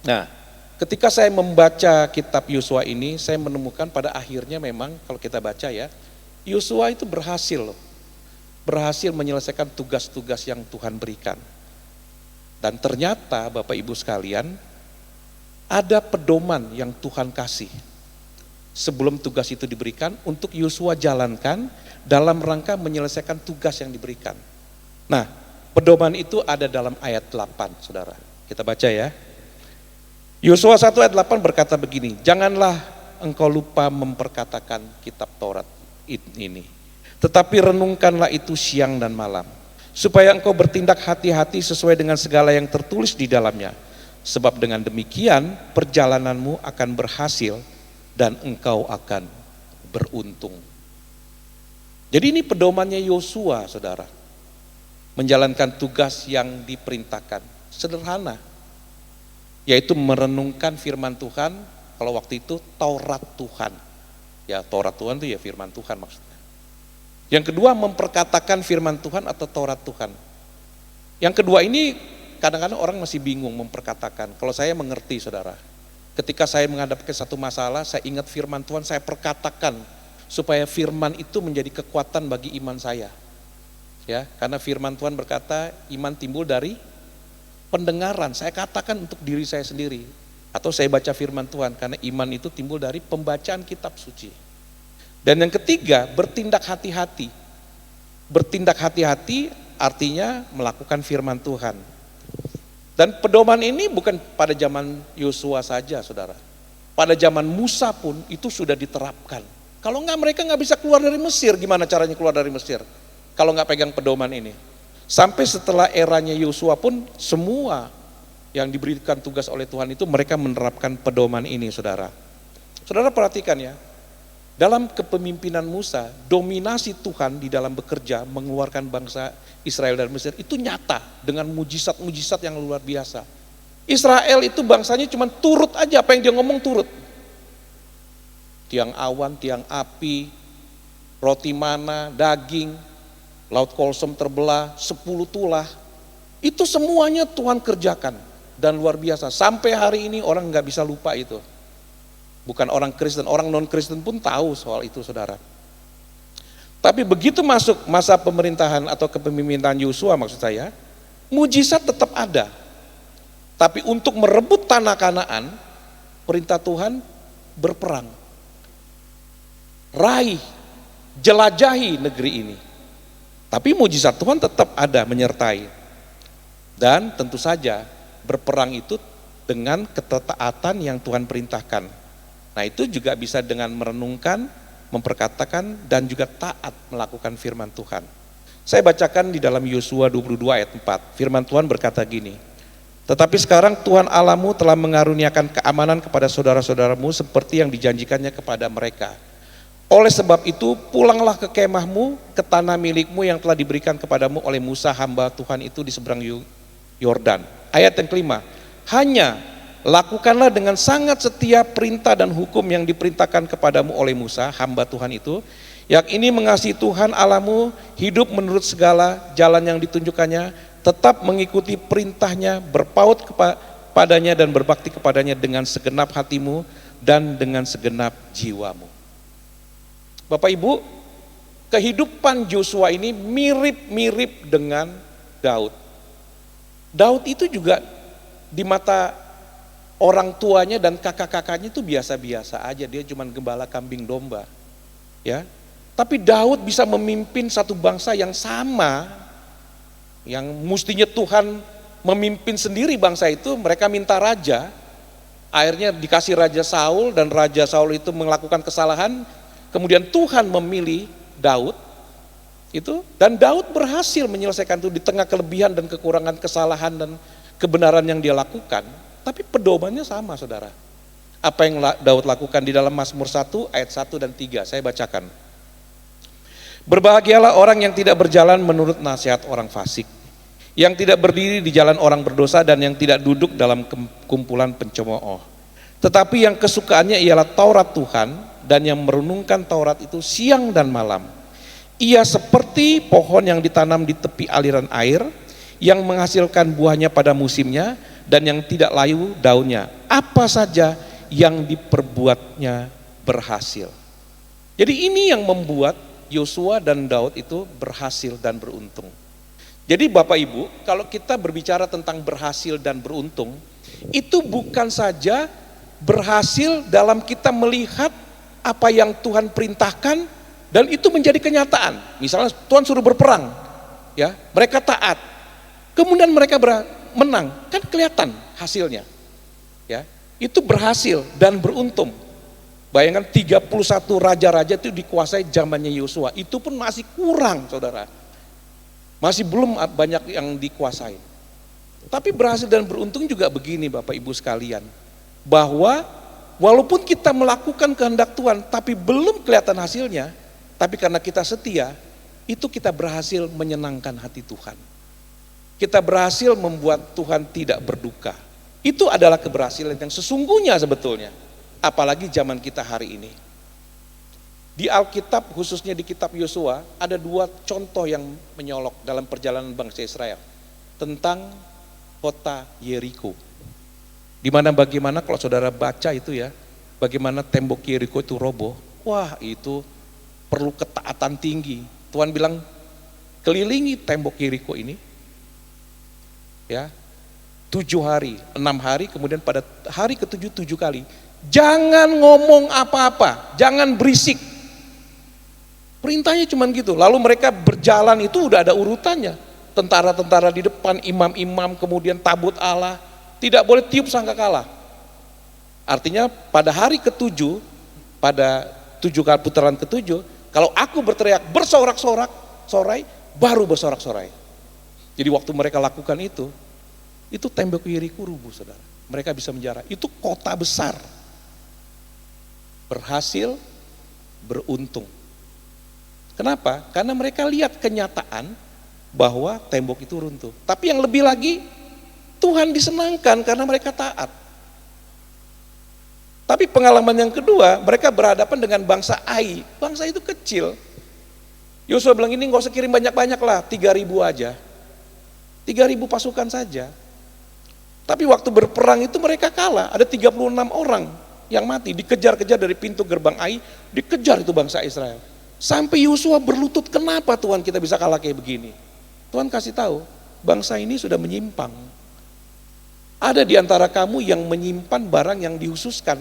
Speaker 3: Nah, ketika saya membaca kitab Yosua ini, saya menemukan pada akhirnya memang kalau kita baca ya, Yosua itu berhasil menyelesaikan tugas-tugas yang Tuhan berikan. Dan ternyata Bapak Ibu sekalian, ada pedoman yang Tuhan kasih sebelum tugas itu diberikan untuk Yosua jalankan dalam rangka menyelesaikan tugas yang diberikan. Nah, pedoman itu ada dalam ayat 8, saudara. Kita baca ya. Yosua 1 ayat 8 berkata begini, janganlah engkau lupa memperkatakan kitab Taurat ini? Tetapi renungkanlah itu siang dan malam, supaya engkau bertindak hati-hati sesuai dengan segala yang tertulis di dalamnya. Sebab dengan demikian perjalananmu akan berhasil dan engkau akan beruntung. Jadi ini pedomannya Yosua, saudara. Menjalankan tugas yang diperintahkan. Sederhana. Yaitu merenungkan firman Tuhan, kalau waktu itu Taurat Tuhan. Ya, Taurat Tuhan itu ya firman Tuhan maksudnya. Yang kedua, memperkatakan firman Tuhan atau Taurat Tuhan. Yang kedua ini kadang-kadang orang masih bingung memperkatakan. Kalau saya mengerti, saudara. Ketika saya menghadapi satu masalah, saya ingat firman Tuhan, saya perkatakan supaya firman itu menjadi kekuatan bagi iman saya. Ya, karena firman Tuhan berkata, iman timbul dari pendengaran. Saya katakan untuk diri saya sendiri. Atau saya baca firman Tuhan, karena iman itu timbul dari pembacaan kitab suci. Dan yang ketiga, bertindak hati-hati. Bertindak hati-hati artinya melakukan firman Tuhan. Dan pedoman ini bukan pada zaman Yosua saja, saudara. Pada zaman Musa pun itu sudah diterapkan. Kalau enggak, mereka enggak bisa keluar dari Mesir. Gimana caranya keluar dari Mesir? Kalau enggak pegang pedoman ini. Sampai setelah eranya Yosua pun semua yang diberikan tugas oleh Tuhan itu mereka menerapkan pedoman ini, saudara. Saudara perhatikan ya. Dalam kepemimpinan Musa, dominasi Tuhan di dalam bekerja mengeluarkan bangsa Israel dari Mesir itu nyata dengan mujizat-mujizat yang luar biasa. Israel itu bangsanya cuma turut aja, apa yang dia ngomong turut. Tiang awan, tiang api, roti mana, daging, laut Kolsom terbelah, 10 tulah. Itu semuanya Tuhan kerjakan dan luar biasa. Sampai hari ini orang nggak bisa lupa itu. Bukan orang Kristen, orang non-Kristen pun tahu soal itu, saudara. Tapi begitu masuk masa pemerintahan atau kepemimpinan Yosua maksud saya, mujizat tetap ada. Tapi untuk merebut tanah Kanaan, perintah Tuhan berperang. Raih, jelajahi negeri ini. Tapi mujizat Tuhan tetap ada menyertai. Dan tentu saja berperang itu dengan ketetaatan yang Tuhan perintahkan. Nah itu juga bisa dengan merenungkan, memperkatakan, dan juga taat melakukan firman Tuhan. Saya bacakan di dalam Yosua 22 ayat 4, firman Tuhan berkata gini, tetapi sekarang Tuhan Allahmu telah mengaruniakan keamanan kepada saudara-saudaramu seperti yang dijanjikannya kepada mereka. Oleh sebab itu pulanglah ke kemahmu, ke tanah milikmu yang telah diberikan kepadamu oleh Musa hamba Tuhan itu di seberang Yordan. Ayat yang kelima, hanya lakukanlah dengan sangat setia perintah dan hukum yang diperintahkan kepadamu oleh Musa, hamba Tuhan itu, yang ini mengasihi Tuhan Allahmu, hidup menurut segala jalan yang ditunjukkannya, tetap mengikuti perintahnya, berpaut kepadanya dan berbakti kepadanya dengan segenap hatimu dan dengan segenap jiwamu. Bapak Ibu, kehidupan Yosua ini mirip-mirip dengan Daud. Daud itu juga di mata orang tuanya dan kakak-kakaknya itu biasa-biasa aja, dia cuma gembala kambing domba. Ya. Tapi Daud bisa memimpin satu bangsa yang sama, yang mestinya Tuhan memimpin sendiri bangsa itu, mereka minta raja, akhirnya dikasih Raja Saul dan Raja Saul itu melakukan kesalahan, kemudian Tuhan memilih Daud itu, dan Daud berhasil menyelesaikan itu di tengah kelebihan dan kekurangan kesalahan dan kebenaran yang dia lakukan. Tapi pedomannya sama, saudara. Apa yang Daud lakukan di dalam Mazmur 1 ayat 1 dan 3, saya bacakan. Berbahagialah orang yang tidak berjalan menurut nasihat orang fasik, yang tidak berdiri di jalan orang berdosa, dan yang tidak duduk dalam kumpulan pencemooh. Tetapi yang kesukaannya ialah Taurat Tuhan, dan yang merenungkan Taurat itu siang dan malam. Ia seperti pohon yang ditanam di tepi aliran air, yang menghasilkan buahnya pada musimnya, dan yang tidak layu daunnya, apa saja yang diperbuatnya berhasil. Jadi ini yang membuat Yosua dan Daud itu berhasil dan beruntung. Jadi Bapak Ibu, kalau kita berbicara tentang berhasil dan beruntung, itu bukan saja berhasil dalam kita melihat apa yang Tuhan perintahkan dan itu menjadi kenyataan. Misalnya Tuhan suruh berperang, ya, mereka taat, kemudian mereka menang, kan kelihatan hasilnya, ya, itu berhasil dan beruntung. Bayangkan 31 raja-raja itu dikuasai zamannya Yosua. Itu pun masih kurang, saudara. Masih belum banyak yang dikuasai. Tapi berhasil dan beruntung juga begini Bapak Ibu sekalian. Bahwa walaupun kita melakukan kehendak Tuhan tapi belum kelihatan hasilnya. Tapi karena kita setia, itu kita berhasil menyenangkan hati Tuhan. Kita berhasil membuat Tuhan tidak berduka. Itu adalah keberhasilan yang sesungguhnya sebetulnya. Apalagi zaman kita hari ini. Di Alkitab, khususnya di kitab Yosua, ada 2 contoh yang menyolok dalam perjalanan bangsa Israel. Tentang kota Yeriko. Dimana bagaimana kalau saudara baca itu ya, bagaimana tembok Yeriko itu roboh. Wah, itu perlu ketaatan tinggi. Tuhan bilang, kelilingi tembok Yeriko ini. Ya, 7 hari, 6 hari, kemudian pada hari ke-7, 7 kali. Jangan ngomong apa-apa, jangan berisik. Perintahnya cuma gitu. Lalu mereka berjalan itu udah ada urutannya. Tentara-tentara di depan, imam-imam, kemudian tabut Allah. Tidak boleh tiup sangkakala. Artinya pada hari ke-7, pada 7 kali putaran ke-7, kalau aku berteriak bersorak-sorak, sorai, baru bersorak-sorai. Jadi waktu mereka lakukan itu tembok Yeriko rubuh, saudara. Mereka bisa menjara. Itu kota besar. Berhasil, beruntung. Kenapa? Karena mereka lihat kenyataan bahwa tembok itu runtuh. Tapi yang lebih lagi, Tuhan disenangkan karena mereka taat. Tapi pengalaman yang kedua, mereka berhadapan dengan bangsa Ai. Bangsa itu kecil. Yosua bilang ini nggak usah kirim banyak-banyak lah, 3.000 aja. 3.000 pasukan saja. Tapi waktu berperang itu mereka kalah, ada 36 orang yang mati, dikejar-kejar dari pintu gerbang Ai, dikejar itu bangsa Israel. Sampai Yosua berlutut, kenapa Tuhan kita bisa kalah kayak begini? Tuhan kasih tahu, bangsa ini sudah menyimpang. Ada di antara kamu yang menyimpan barang yang dihususkan,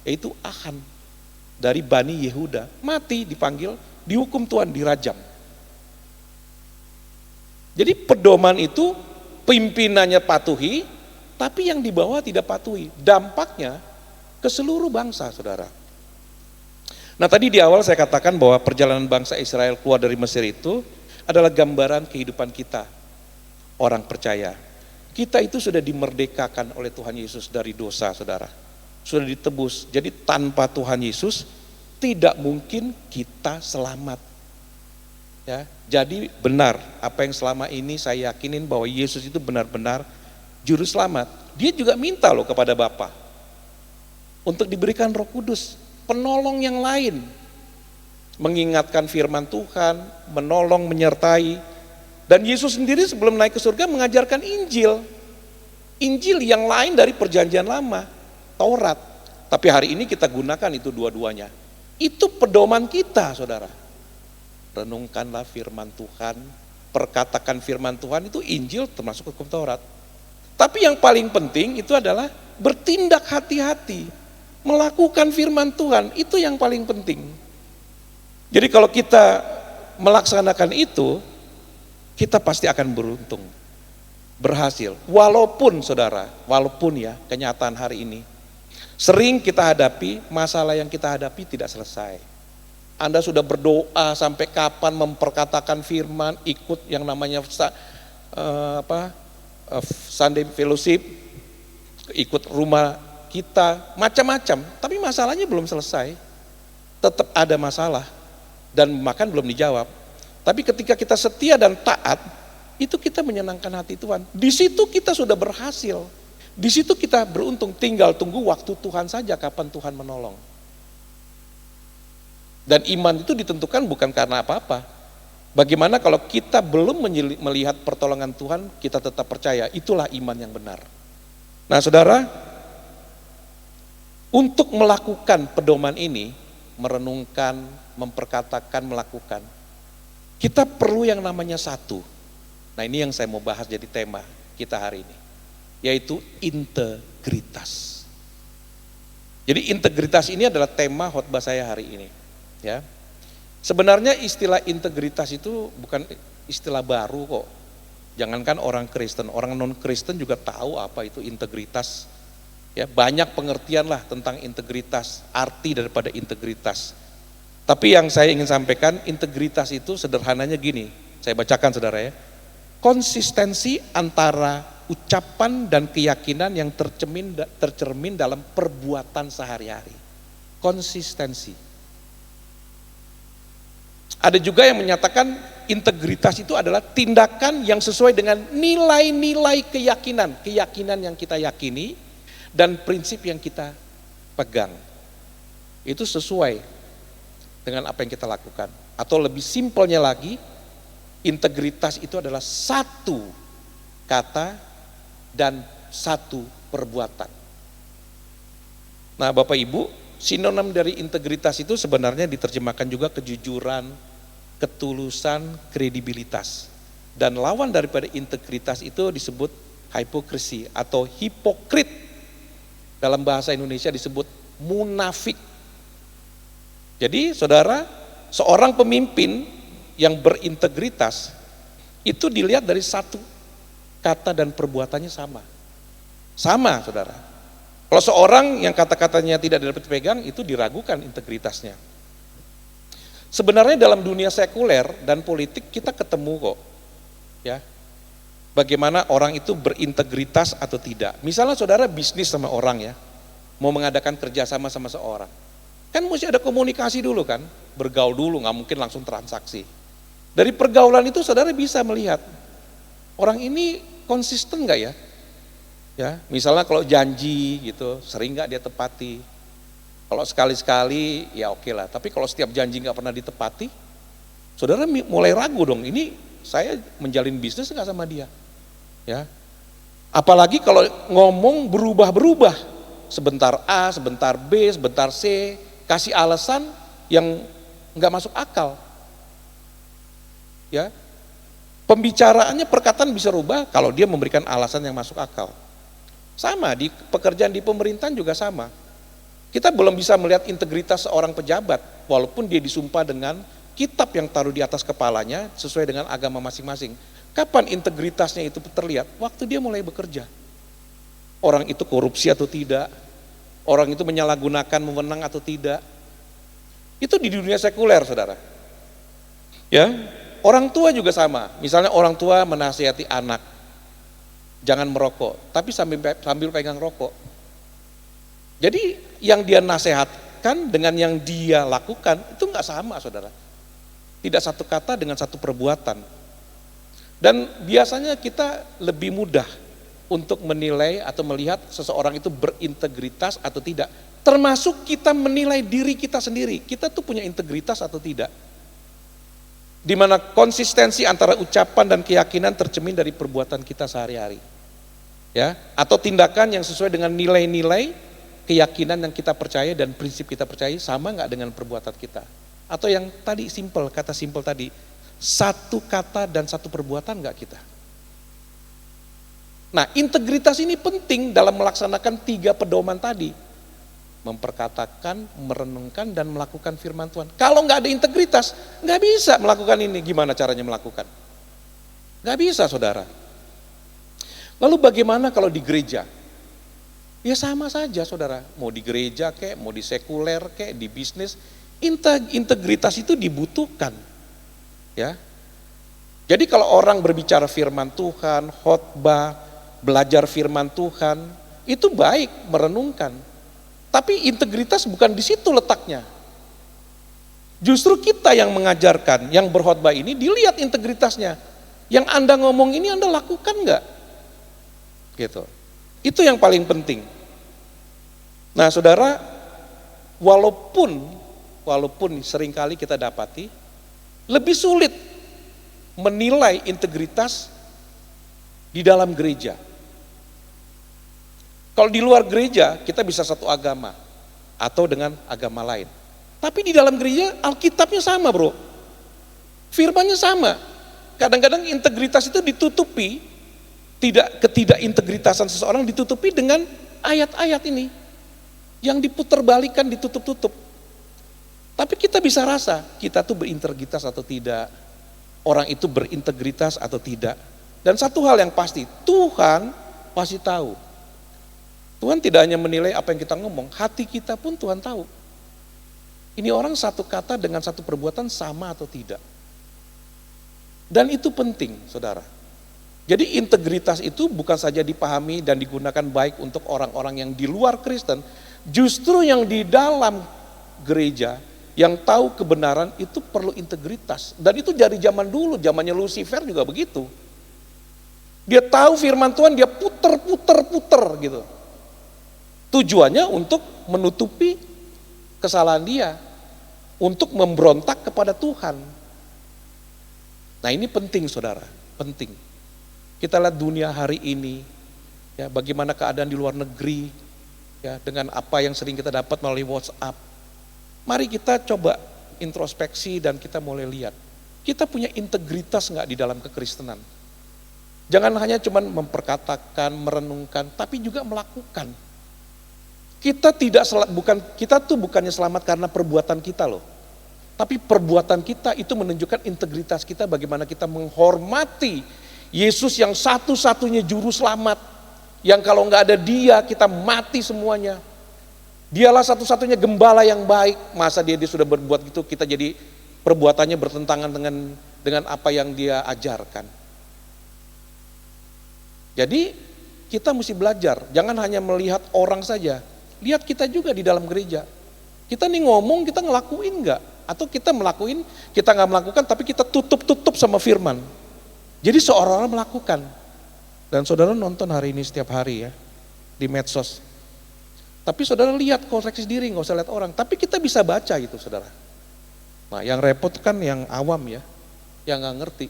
Speaker 3: yaitu Achan dari Bani Yehuda, mati dipanggil, dihukum Tuhan, dirajam. Jadi pedoman itu pimpinannya patuhi, tapi yang di bawah tidak patuhi. Dampaknya ke seluruh bangsa, saudara. Nah tadi di awal saya katakan bahwa perjalanan bangsa Israel keluar dari Mesir itu adalah gambaran kehidupan kita, orang percaya. Kita itu sudah dimerdekakan oleh Tuhan Yesus dari dosa, saudara. Sudah ditebus, jadi tanpa Tuhan Yesus tidak mungkin kita selamat. Ya, jadi benar apa yang selama ini saya yakinin bahwa Yesus itu benar-benar juru selamat. Dia juga minta loh kepada Bapa untuk diberikan Roh Kudus, penolong yang lain, mengingatkan firman Tuhan, menolong, menyertai. Dan Yesus sendiri sebelum naik ke surga mengajarkan Injil. Injil yang lain dari perjanjian lama, Taurat. Tapi hari ini kita gunakan itu dua-duanya. Itu pedoman kita, saudara. Renungkanlah firman Tuhan, perkatakan firman Tuhan, itu Injil termasuk hukum Taurat. Tapi yang paling penting itu adalah bertindak hati-hati. Melakukan firman Tuhan, itu yang paling penting. Jadi kalau kita melaksanakan itu, kita pasti akan beruntung, berhasil. Walaupun saudara, walaupun ya kenyataan hari ini, sering kita hadapi, masalah yang kita hadapi tidak selesai. Anda sudah berdoa sampai kapan memperkatakan firman, ikut yang namanya Sunday Fellowship, ikut rumah kita, macam-macam, tapi masalahnya belum selesai, tetap ada masalah, dan makan belum dijawab. Tapi ketika kita setia dan taat, itu kita menyenangkan hati Tuhan. Di situ kita sudah berhasil, di situ kita beruntung, tinggal tunggu waktu Tuhan saja kapan Tuhan menolong. Dan iman itu ditentukan bukan karena apa-apa. Bagaimana kalau kita belum melihat pertolongan Tuhan, kita tetap percaya, itulah iman yang benar. Nah saudara, untuk melakukan pedoman ini, merenungkan, memperkatakan, melakukan, kita perlu yang namanya satu. Nah ini yang saya mau bahas jadi tema kita hari ini, yaitu integritas. Jadi integritas ini adalah tema khotbah saya hari ini. Ya, sebenarnya istilah integritas itu bukan istilah baru kok. Jangankan orang Kristen, orang non Kristen juga tahu apa itu integritas. Ya, banyak pengertian lah tentang integritas, arti daripada integritas. Tapi yang saya ingin sampaikan, integritas itu sederhananya gini, saya bacakan saudara ya. Konsistensi antara ucapan dan keyakinan yang tercermin dalam perbuatan sehari-hari. Konsistensi. Ada juga yang menyatakan integritas itu adalah tindakan yang sesuai dengan nilai-nilai keyakinan yang kita yakini dan prinsip yang kita pegang. Itu sesuai dengan apa yang kita lakukan. Atau lebih simpelnya lagi, integritas itu adalah satu kata dan satu perbuatan. Nah, Bapak Ibu, sinonim dari integritas itu sebenarnya diterjemahkan juga kejujuran, ketulusan, kredibilitas. Dan lawan daripada integritas itu disebut hipokrisi atau hipokrit. Dalam bahasa Indonesia disebut munafik. Jadi saudara, seorang pemimpin yang berintegritas itu dilihat dari satu kata dan perbuatannya sama. Sama saudara. Kalau seorang yang kata-katanya tidak dapat dipegang itu diragukan integritasnya. Sebenarnya dalam dunia sekuler dan politik kita ketemu kok. Ya. Bagaimana orang itu berintegritas atau tidak. Misalnya saudara bisnis sama orang ya, mau mengadakan kerjasama sama seorang. Kan mesti ada komunikasi dulu kan, bergaul dulu, nggak mungkin langsung transaksi. Dari pergaulan itu saudara bisa melihat, orang ini konsisten nggak ya? Ya, misalnya kalau janji gitu, sering nggak dia tepati. Kalau sekali-sekali ya oke lah, tapi kalau setiap janji nggak pernah ditepati, saudara mulai ragu dong, ini saya menjalin bisnis nggak sama dia? Ya, apalagi kalau ngomong berubah-berubah, sebentar A, sebentar B, sebentar C, kasih alasan yang nggak masuk akal. Ya, pembicaraannya perkataan bisa rubah kalau dia memberikan alasan yang masuk akal. Sama di pekerjaan di pemerintahan juga sama. Kita belum bisa melihat integritas seorang pejabat walaupun dia disumpah dengan kitab yang taruh di atas kepalanya sesuai dengan agama masing-masing. Kapan integritasnya itu terlihat? Waktu dia mulai bekerja. Orang itu korupsi atau tidak? Orang itu menyalahgunakan wewenang atau tidak? Itu di dunia sekuler, saudara. Ya, orang tua juga sama. Misalnya orang tua menasihati anak, jangan merokok, tapi sambil pegang rokok. Jadi yang dia nasihatkan dengan yang dia lakukan itu nggak sama, saudara. Tidak satu kata dengan satu perbuatan. Dan biasanya kita lebih mudah untuk menilai atau melihat seseorang itu berintegritas atau tidak. Termasuk kita menilai diri kita sendiri. Kita tuh punya integritas atau tidak. Di mana konsistensi antara ucapan dan keyakinan tercermin dari perbuatan kita sehari-hari. Ya, atau tindakan yang sesuai dengan nilai-nilai keyakinan yang kita percaya dan prinsip kita percaya sama nggak dengan perbuatan kita. Atau yang tadi simple, kata simple tadi, satu kata dan satu perbuatan nggak kita. Nah, integritas ini penting dalam melaksanakan 3 pedoman tadi. Memperkatakan, merenungkan, dan melakukan firman Tuhan. Kalau nggak ada integritas, nggak bisa melakukan ini. Gimana caranya melakukan? Nggak bisa, saudara. Lalu bagaimana kalau di gereja? Ya sama saja, saudara. Mau di gereja kek, mau di sekuler kek, di bisnis, integritas itu dibutuhkan. Ya. Jadi kalau orang berbicara firman Tuhan, khotbah, belajar firman Tuhan, itu baik merenungkan. Tapi integritas bukan di situ letaknya. Justru kita yang mengajarkan, yang berkhotbah ini dilihat integritasnya. Yang Anda ngomong ini Anda lakukan enggak? Gitu. Itu yang paling penting. Nah, saudara, walaupun seringkali kita dapati lebih sulit menilai integritas di dalam gereja. Kalau di luar gereja kita bisa satu agama atau dengan agama lain. Tapi di dalam gereja Alkitabnya sama, bro. Firmannya sama. Kadang-kadang integritas itu ditutupi, ketidakintegritasan seseorang ditutupi dengan ayat-ayat ini yang diputerbalikan, ditutup-tutup. Tapi kita bisa rasa kita tuh berintegritas atau tidak, orang itu berintegritas atau tidak. Dan satu hal yang pasti, Tuhan pasti tahu. Tuhan tidak hanya menilai apa yang kita ngomong, hati kita pun Tuhan tahu. Ini orang satu kata dengan satu perbuatan sama atau tidak. Dan itu penting, saudara. Jadi integritas itu bukan saja dipahami dan digunakan baik untuk orang-orang yang di luar Kristen, justru yang di dalam gereja, yang tahu kebenaran itu perlu integritas. Dan itu dari zaman dulu, zamannya Lucifer juga begitu. Dia tahu firman Tuhan, dia puter gitu. Tujuannya untuk menutupi kesalahan dia, untuk memberontak kepada Tuhan. Nah ini penting saudara, penting. Kita lihat dunia hari ini, ya bagaimana keadaan di luar negeri, ya dengan apa yang sering kita dapat melalui WhatsApp. Mari kita coba introspeksi dan kita mulai lihat, kita punya integritas nggak di dalam kekristenan? Jangan hanya cuma memperkatakan, merenungkan, tapi juga melakukan. Kita tuh bukannya selamat karena perbuatan kita loh. Tapi perbuatan kita itu menunjukkan integritas kita, bagaimana kita menghormati Yesus yang satu-satunya juru selamat. Yang kalau nggak ada dia, kita mati semuanya. Dialah satu-satunya gembala yang baik. Masa dia sudah berbuat gitu, kita jadi perbuatannya bertentangan dengan apa yang dia ajarkan. Jadi kita mesti belajar, jangan hanya melihat orang saja. Lihat kita juga di dalam gereja. Kita nih ngomong, kita ngelakuin enggak? Atau kita melakuin, kita nggak melakukan, tapi kita tutup sama firman. Jadi seolah-olah melakukan. Dan saudara nonton hari ini setiap hari ya, di medsos. Tapi saudara lihat, koreksi diri, nggak usah lihat orang. Tapi kita bisa baca itu saudara. Nah yang repot kan yang awam ya, yang nggak ngerti.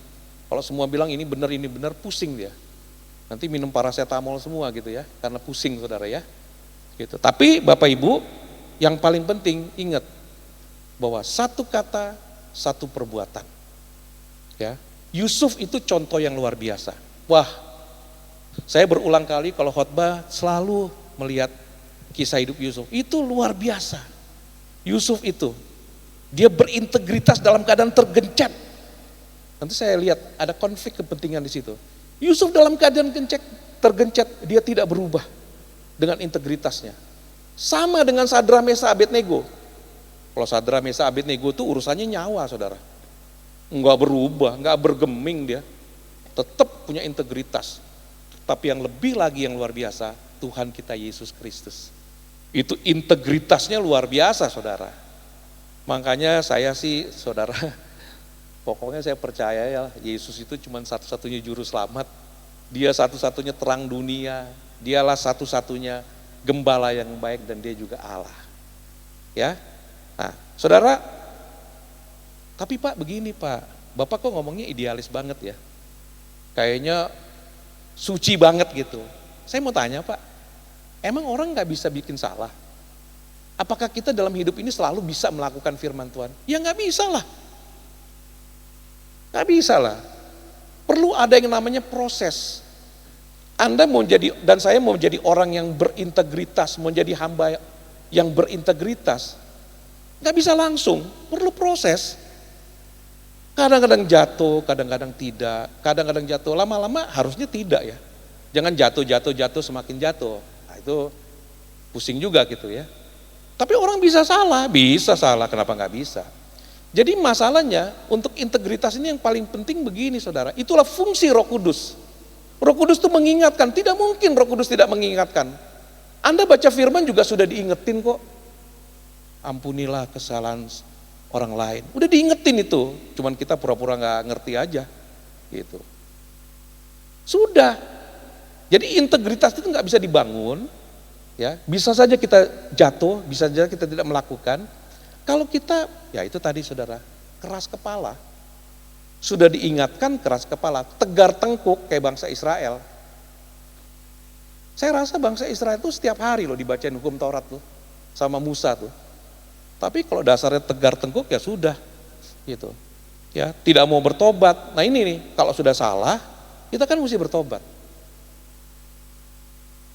Speaker 3: Kalau semua bilang ini benar, pusing dia. Nanti minum paracetamol semua gitu ya, karena pusing saudara ya. Gitu. Tapi Bapak Ibu, yang paling penting ingat bahwa satu kata, satu perbuatan. Ya, Yusuf itu contoh yang luar biasa. Wah, saya berulang kali kalau khotbah selalu melihat kisah hidup Yusuf. Itu luar biasa. Yusuf itu, dia berintegritas dalam keadaan tergencet. Nanti saya lihat ada konflik kepentingan di situ. Yusuf dalam keadaan tergencet, dia tidak berubah dengan integritasnya. Sama dengan Sadra, Mesa, Abednego. Kalau Sadra, Mesa, Abednego itu urusannya nyawa saudara. Enggak berubah, enggak bergeming dia. Tetap punya integritas. Tapi yang lebih lagi yang luar biasa, Tuhan kita Yesus Kristus. Itu integritasnya luar biasa saudara. Makanya saya sih saudara, pokoknya saya percaya ya Yesus itu cuma satu-satunya juru selamat. Dia satu-satunya terang dunia. Dialah satu-satunya gembala yang baik dan dia juga Allah. Ya. Nah, saudara, tapi Pak begini Pak, Bapak kok ngomongnya idealis banget ya. Kayaknya suci banget gitu. Saya mau tanya Pak, emang orang gak bisa bikin salah? Apakah kita dalam hidup ini selalu bisa melakukan firman Tuhan? Ya gak bisa lah. Gak bisa lah. Perlu ada yang namanya proses. Anda mau jadi, dan saya mau jadi orang yang berintegritas, mau jadi hamba yang berintegritas. Gak bisa langsung, perlu proses. Kadang-kadang jatuh, kadang-kadang tidak, kadang-kadang jatuh, lama-lama harusnya tidak ya. Jangan jatuh semakin jatuh. Nah, itu pusing juga gitu ya. Tapi orang bisa salah, kenapa nggak bisa? Jadi masalahnya untuk integritas ini yang paling penting begini saudara, itulah fungsi Roh Kudus. Roh Kudus itu mengingatkan, tidak mungkin Roh Kudus tidak mengingatkan. Anda baca firman juga sudah diingetin kok. Ampunilah kesalahan orang lain. Udah diingetin itu, cuman kita pura-pura nggak ngerti aja, gitu. Sudah. Jadi integritas itu nggak bisa dibangun, ya. Bisa saja kita jatuh, bisa saja kita tidak melakukan. Kalau kita, ya itu tadi saudara, keras kepala. Sudah diingatkan keras kepala, tegar tengkuk kayak bangsa Israel. Saya rasa bangsa Israel itu setiap hari loh dibacain hukum Taurat tuh sama Musa tuh. Tapi kalau dasarnya tegar tengkuk ya sudah gitu. Ya, tidak mau bertobat. Nah ini nih, kalau sudah salah, kita kan mesti bertobat.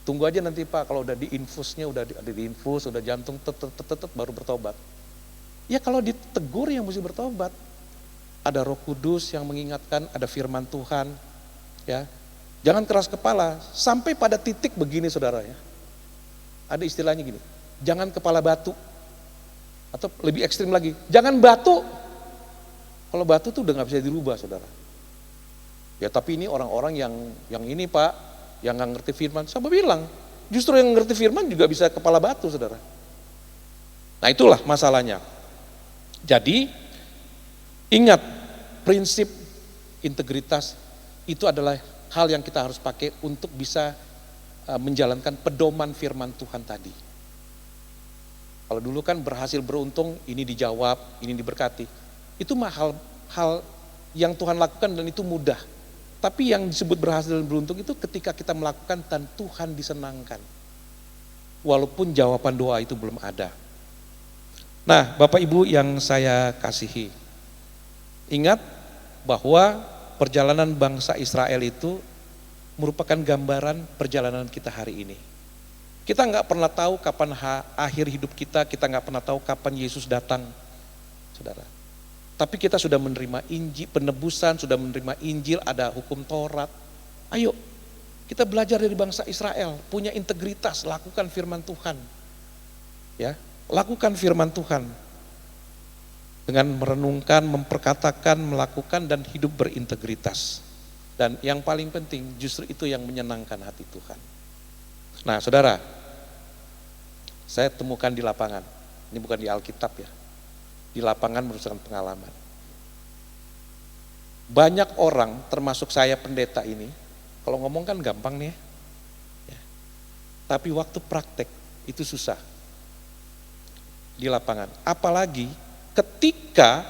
Speaker 3: Tunggu aja nanti Pak, kalau udah diinfusnya, udah diinfus, udah jantung tetep baru bertobat. Ya kalau ditegur yang mesti bertobat. Ada Roh Kudus yang mengingatkan, ada firman Tuhan, ya. Jangan keras kepala, sampai pada titik begini saudara ya. Ada istilahnya gini, jangan kepala batu. Atau lebih ekstrim lagi, jangan batu. Kalau batu tuh udah gak bisa dirubah, saudara. Ya tapi ini orang-orang yang ini Pak, yang gak ngerti firman. Saya bilang, justru yang ngerti firman juga bisa kepala batu, saudara. Nah itulah masalahnya. Jadi, ingat, prinsip integritas itu adalah hal yang kita harus pakai untuk bisa menjalankan pedoman firman Tuhan tadi. Kalau dulu kan berhasil beruntung, ini dijawab, ini diberkati. Itu mah hal yang Tuhan lakukan dan itu mudah. Tapi yang disebut berhasil dan beruntung itu ketika kita melakukan dan Tuhan disenangkan. Walaupun jawaban doa itu belum ada. Nah, Bapak Ibu yang saya kasihi, ingat bahwa perjalanan bangsa Israel itu merupakan gambaran perjalanan kita hari ini. Kita nggak pernah tahu kapan akhir hidup kita nggak pernah tahu kapan Yesus datang, saudara. Tapi kita sudah menerima Injil, penebusan, sudah menerima Injil, ada hukum Taurat. Ayo, kita belajar dari bangsa Israel, punya integritas, lakukan firman Tuhan. Ya, lakukan firman Tuhan. Dengan merenungkan, memperkatakan, melakukan, dan hidup berintegritas. Dan yang paling penting, justru itu yang menyenangkan hati Tuhan. Nah saudara, saya temukan di lapangan, ini bukan di Alkitab ya, di lapangan berdasarkan pengalaman. Banyak orang, termasuk saya pendeta ini, kalau ngomong kan gampang nih ya, tapi waktu praktek itu susah di lapangan. Apalagi ketika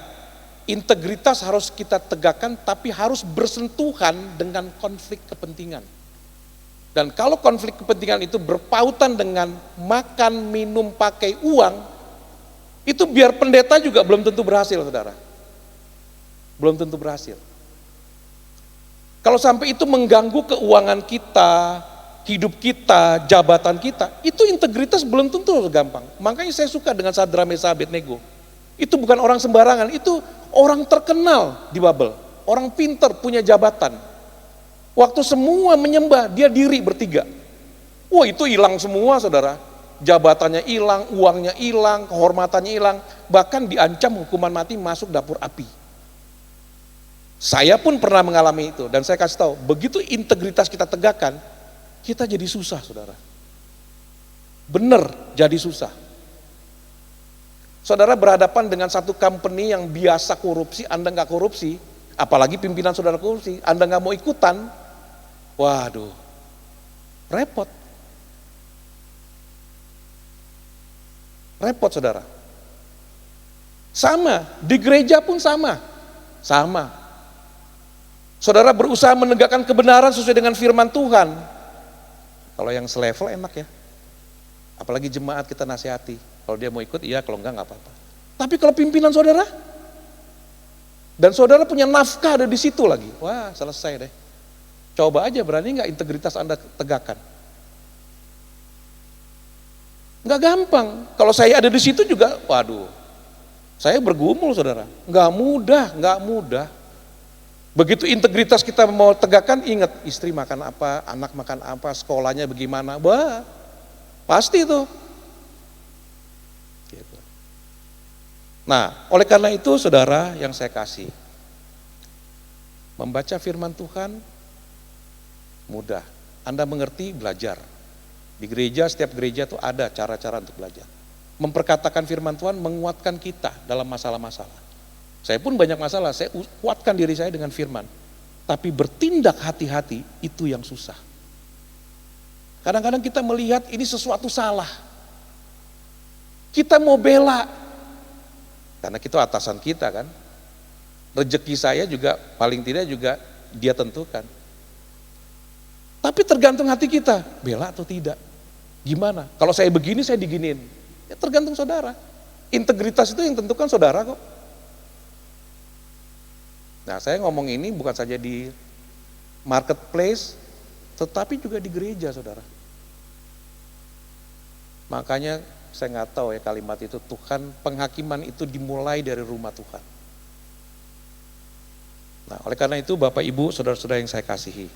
Speaker 3: integritas harus kita tegakkan tapi harus bersentuhan dengan konflik kepentingan. Dan kalau konflik kepentingan itu berpautan dengan makan, minum, pakai uang, itu biar pendeta juga belum tentu berhasil, saudara. Belum tentu berhasil. Kalau sampai itu mengganggu keuangan kita, hidup kita, jabatan kita, itu integritas belum tentu gampang. Makanya saya suka dengan Sadra Mesa Abednego. Itu bukan orang sembarangan, itu orang terkenal di Babel. Orang pinter, punya jabatan. Waktu semua menyembah, dia diri bertiga. Wah itu hilang semua saudara. Jabatannya hilang, uangnya hilang, kehormatannya hilang. Bahkan diancam hukuman mati masuk dapur api. Saya pun pernah mengalami itu. Dan saya kasih tahu, begitu integritas kita tegakkan, kita jadi susah saudara. Bener jadi susah. Saudara berhadapan dengan satu company yang biasa korupsi, Anda nggak korupsi. Apalagi pimpinan saudara korupsi, Anda nggak mau ikutan. Waduh, repot. Repot saudara. Sama, di gereja pun sama. Sama. Saudara berusaha menegakkan kebenaran sesuai dengan firman Tuhan. Kalau yang selevel enak ya. Apalagi jemaat kita nasihati. Kalau dia mau ikut iya, kalau enggak apa-apa. Tapi kalau pimpinan saudara, dan saudara punya nafkah ada di situ lagi. Wah selesai deh. Coba aja berani nggak integritas Anda tegakkan? Nggak gampang. Kalau saya ada di situ juga, waduh, saya bergumul saudara. Nggak mudah. Begitu integritas kita mau tegakkan, ingat istri makan apa, anak makan apa, sekolahnya bagaimana, wah, pasti itu. Gitu. Nah, oleh karena itu saudara yang saya kasih, membaca firman Tuhan mudah. Anda mengerti, belajar. Di gereja, setiap gereja itu ada cara-cara untuk belajar. Memperkatakan firman Tuhan menguatkan kita dalam masalah-masalah. Saya pun banyak masalah, saya kuatkan diri saya dengan firman. Tapi bertindak hati-hati itu yang susah. Kadang-kadang kita melihat ini sesuatu salah. Kita mau bela. Karena kita atasan kita kan. Rezeki saya juga paling tidak juga dia tentukan. Tapi tergantung hati kita, bela atau tidak. Gimana? Kalau saya begini, saya diginiin. Ya tergantung saudara. Integritas itu yang tentukan saudara kok. Nah saya ngomong ini bukan saja di marketplace, tetapi juga di gereja saudara. Makanya saya nggak tahu ya kalimat itu, Tuhan penghakiman itu dimulai dari rumah Tuhan. Nah oleh karena itu Bapak Ibu, saudara-saudara yang saya kasihi,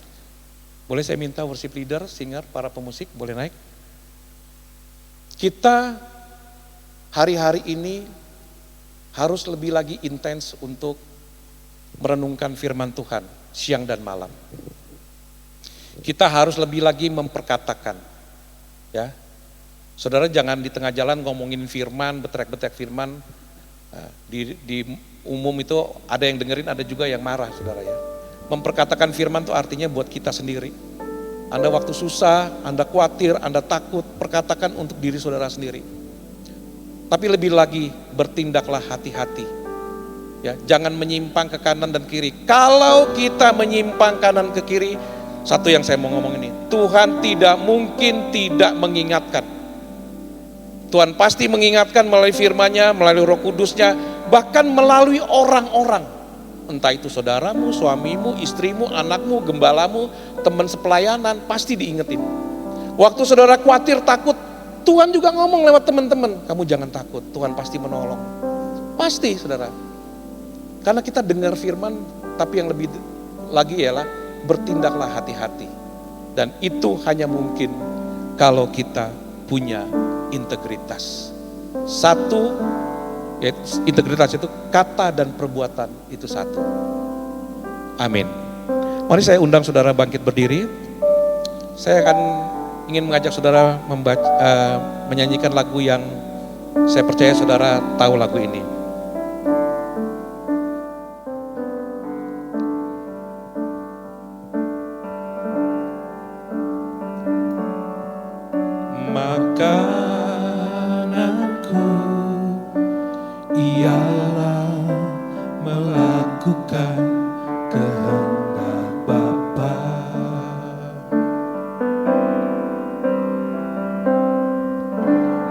Speaker 3: boleh saya minta worship leader, singer, para pemusik, boleh naik? Kita hari-hari ini harus lebih lagi intens untuk merenungkan firman Tuhan siang dan malam. Kita harus lebih lagi memperkatakan, ya. Saudara jangan di tengah jalan ngomongin firman, betek-betek firman. Di umum itu ada yang dengerin, ada juga yang marah, saudara ya. Memperkatakan firman itu artinya buat kita sendiri. Anda waktu susah, Anda khawatir, Anda takut, perkatakan untuk diri saudara sendiri. Tapi lebih lagi bertindaklah hati-hati. Ya, jangan menyimpang ke kanan dan kiri. Kalau kita menyimpang kanan ke kiri, satu yang saya mau ngomong ini, Tuhan tidak mungkin tidak mengingatkan. Tuhan pasti mengingatkan melalui firman-Nya, melalui Roh Kudus-Nya, bahkan melalui orang-orang. Entah itu saudaramu, suamimu, istrimu, anakmu, gembalamu, teman sepelayanan, pasti diingetin. Waktu saudara khawatir, takut, Tuhan juga ngomong lewat teman-teman, kamu jangan takut, Tuhan pasti menolong. Pasti, saudara. Karena kita dengar firman, tapi yang lebih lagi ialah bertindaklah hati-hati. Dan itu hanya mungkin kalau kita punya integritas. Satu, integritas itu kata dan perbuatan itu satu. Amin. Mari saya undang saudara bangkit berdiri. Saya akan ingin mengajak saudara menyanyikan lagu yang saya percaya saudara tahu lagu ini.
Speaker 2: Makananku ialah melakukan kehendak Bapa.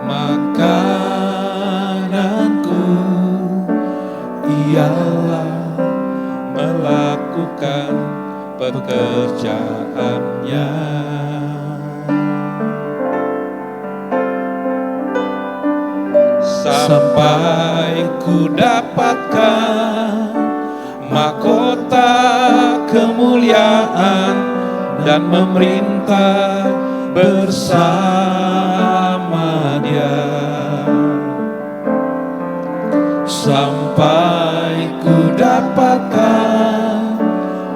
Speaker 2: Makananku ialah melakukan pekerjaan-Nya. Sampai ku dapatkan mahkota kemuliaan dan memerintah bersama Dia. Sampai ku dapatkan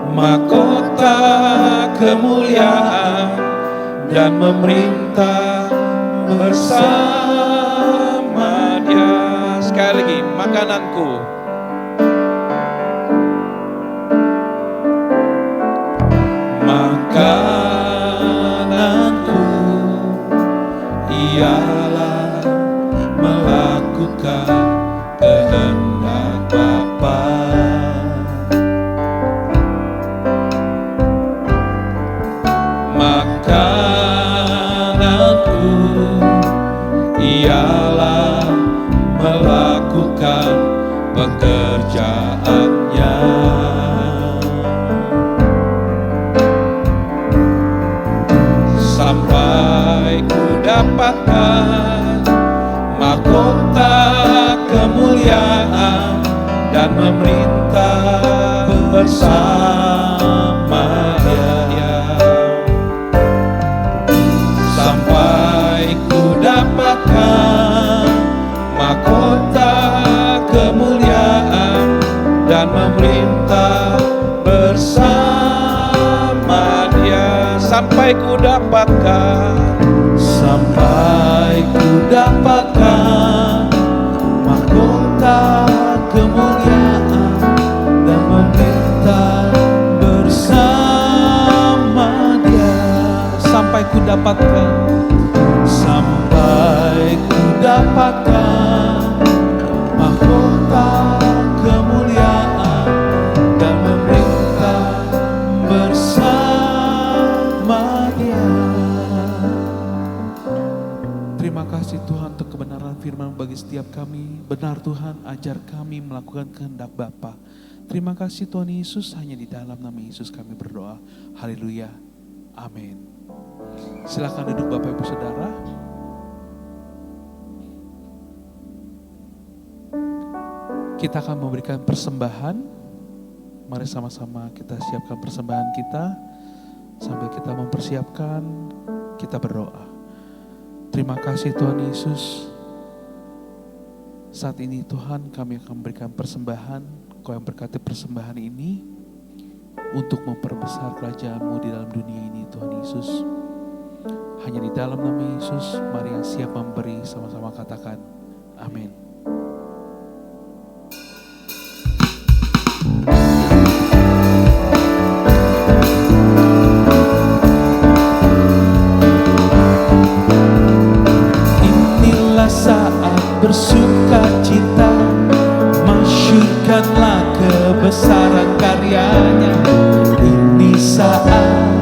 Speaker 2: mahkota kemuliaan dan memerintah bersama Dia. Sekali lagi, makananku. Makananku ialah melakukan kehendak Bapa. Makananku ialah melakukan pekerjaan-Nya. Sampai ku dapatkan mahkota kemuliaan dan memerintah bersama Dia. Sampai ku dapatkan mahkota kemuliaan dan memerintah bersama Dia. Sampai ku dapatkan, sampai ku dapatkan mahkota kemuliaan dan memerintah bersama Dia. Sampai ku dapatkan, sampai ku dapatkan mahkota kemuliaan dan memerintah bersama Dia. Terima kasih Tuhan untuk kebenaran firman bagi setiap kami. Benar Tuhan, ajar kami melakukan kehendak Bapa. Terima kasih Tuhan Yesus, hanya di dalam nama Yesus kami berdoa. Haleluya. Amin. Silakan duduk Bapak Ibu Saudara. Kita akan memberikan persembahan. Mari sama-sama kita siapkan persembahan kita. Sambil kita mempersiapkan, kita berdoa. Terima kasih Tuhan Yesus. Saat ini Tuhan kami akan memberikan persembahan. Kau yang berkati persembahan ini untuk memperbesar kerajaan-Mu di dalam dunia ini Tuhan Yesus. Hanya di dalam nama Yesus, mari yang siap memberi sama-sama katakan amin. Inilah saat bersuka cita, masyurkanlah kebesaran karyanya. Ini saat,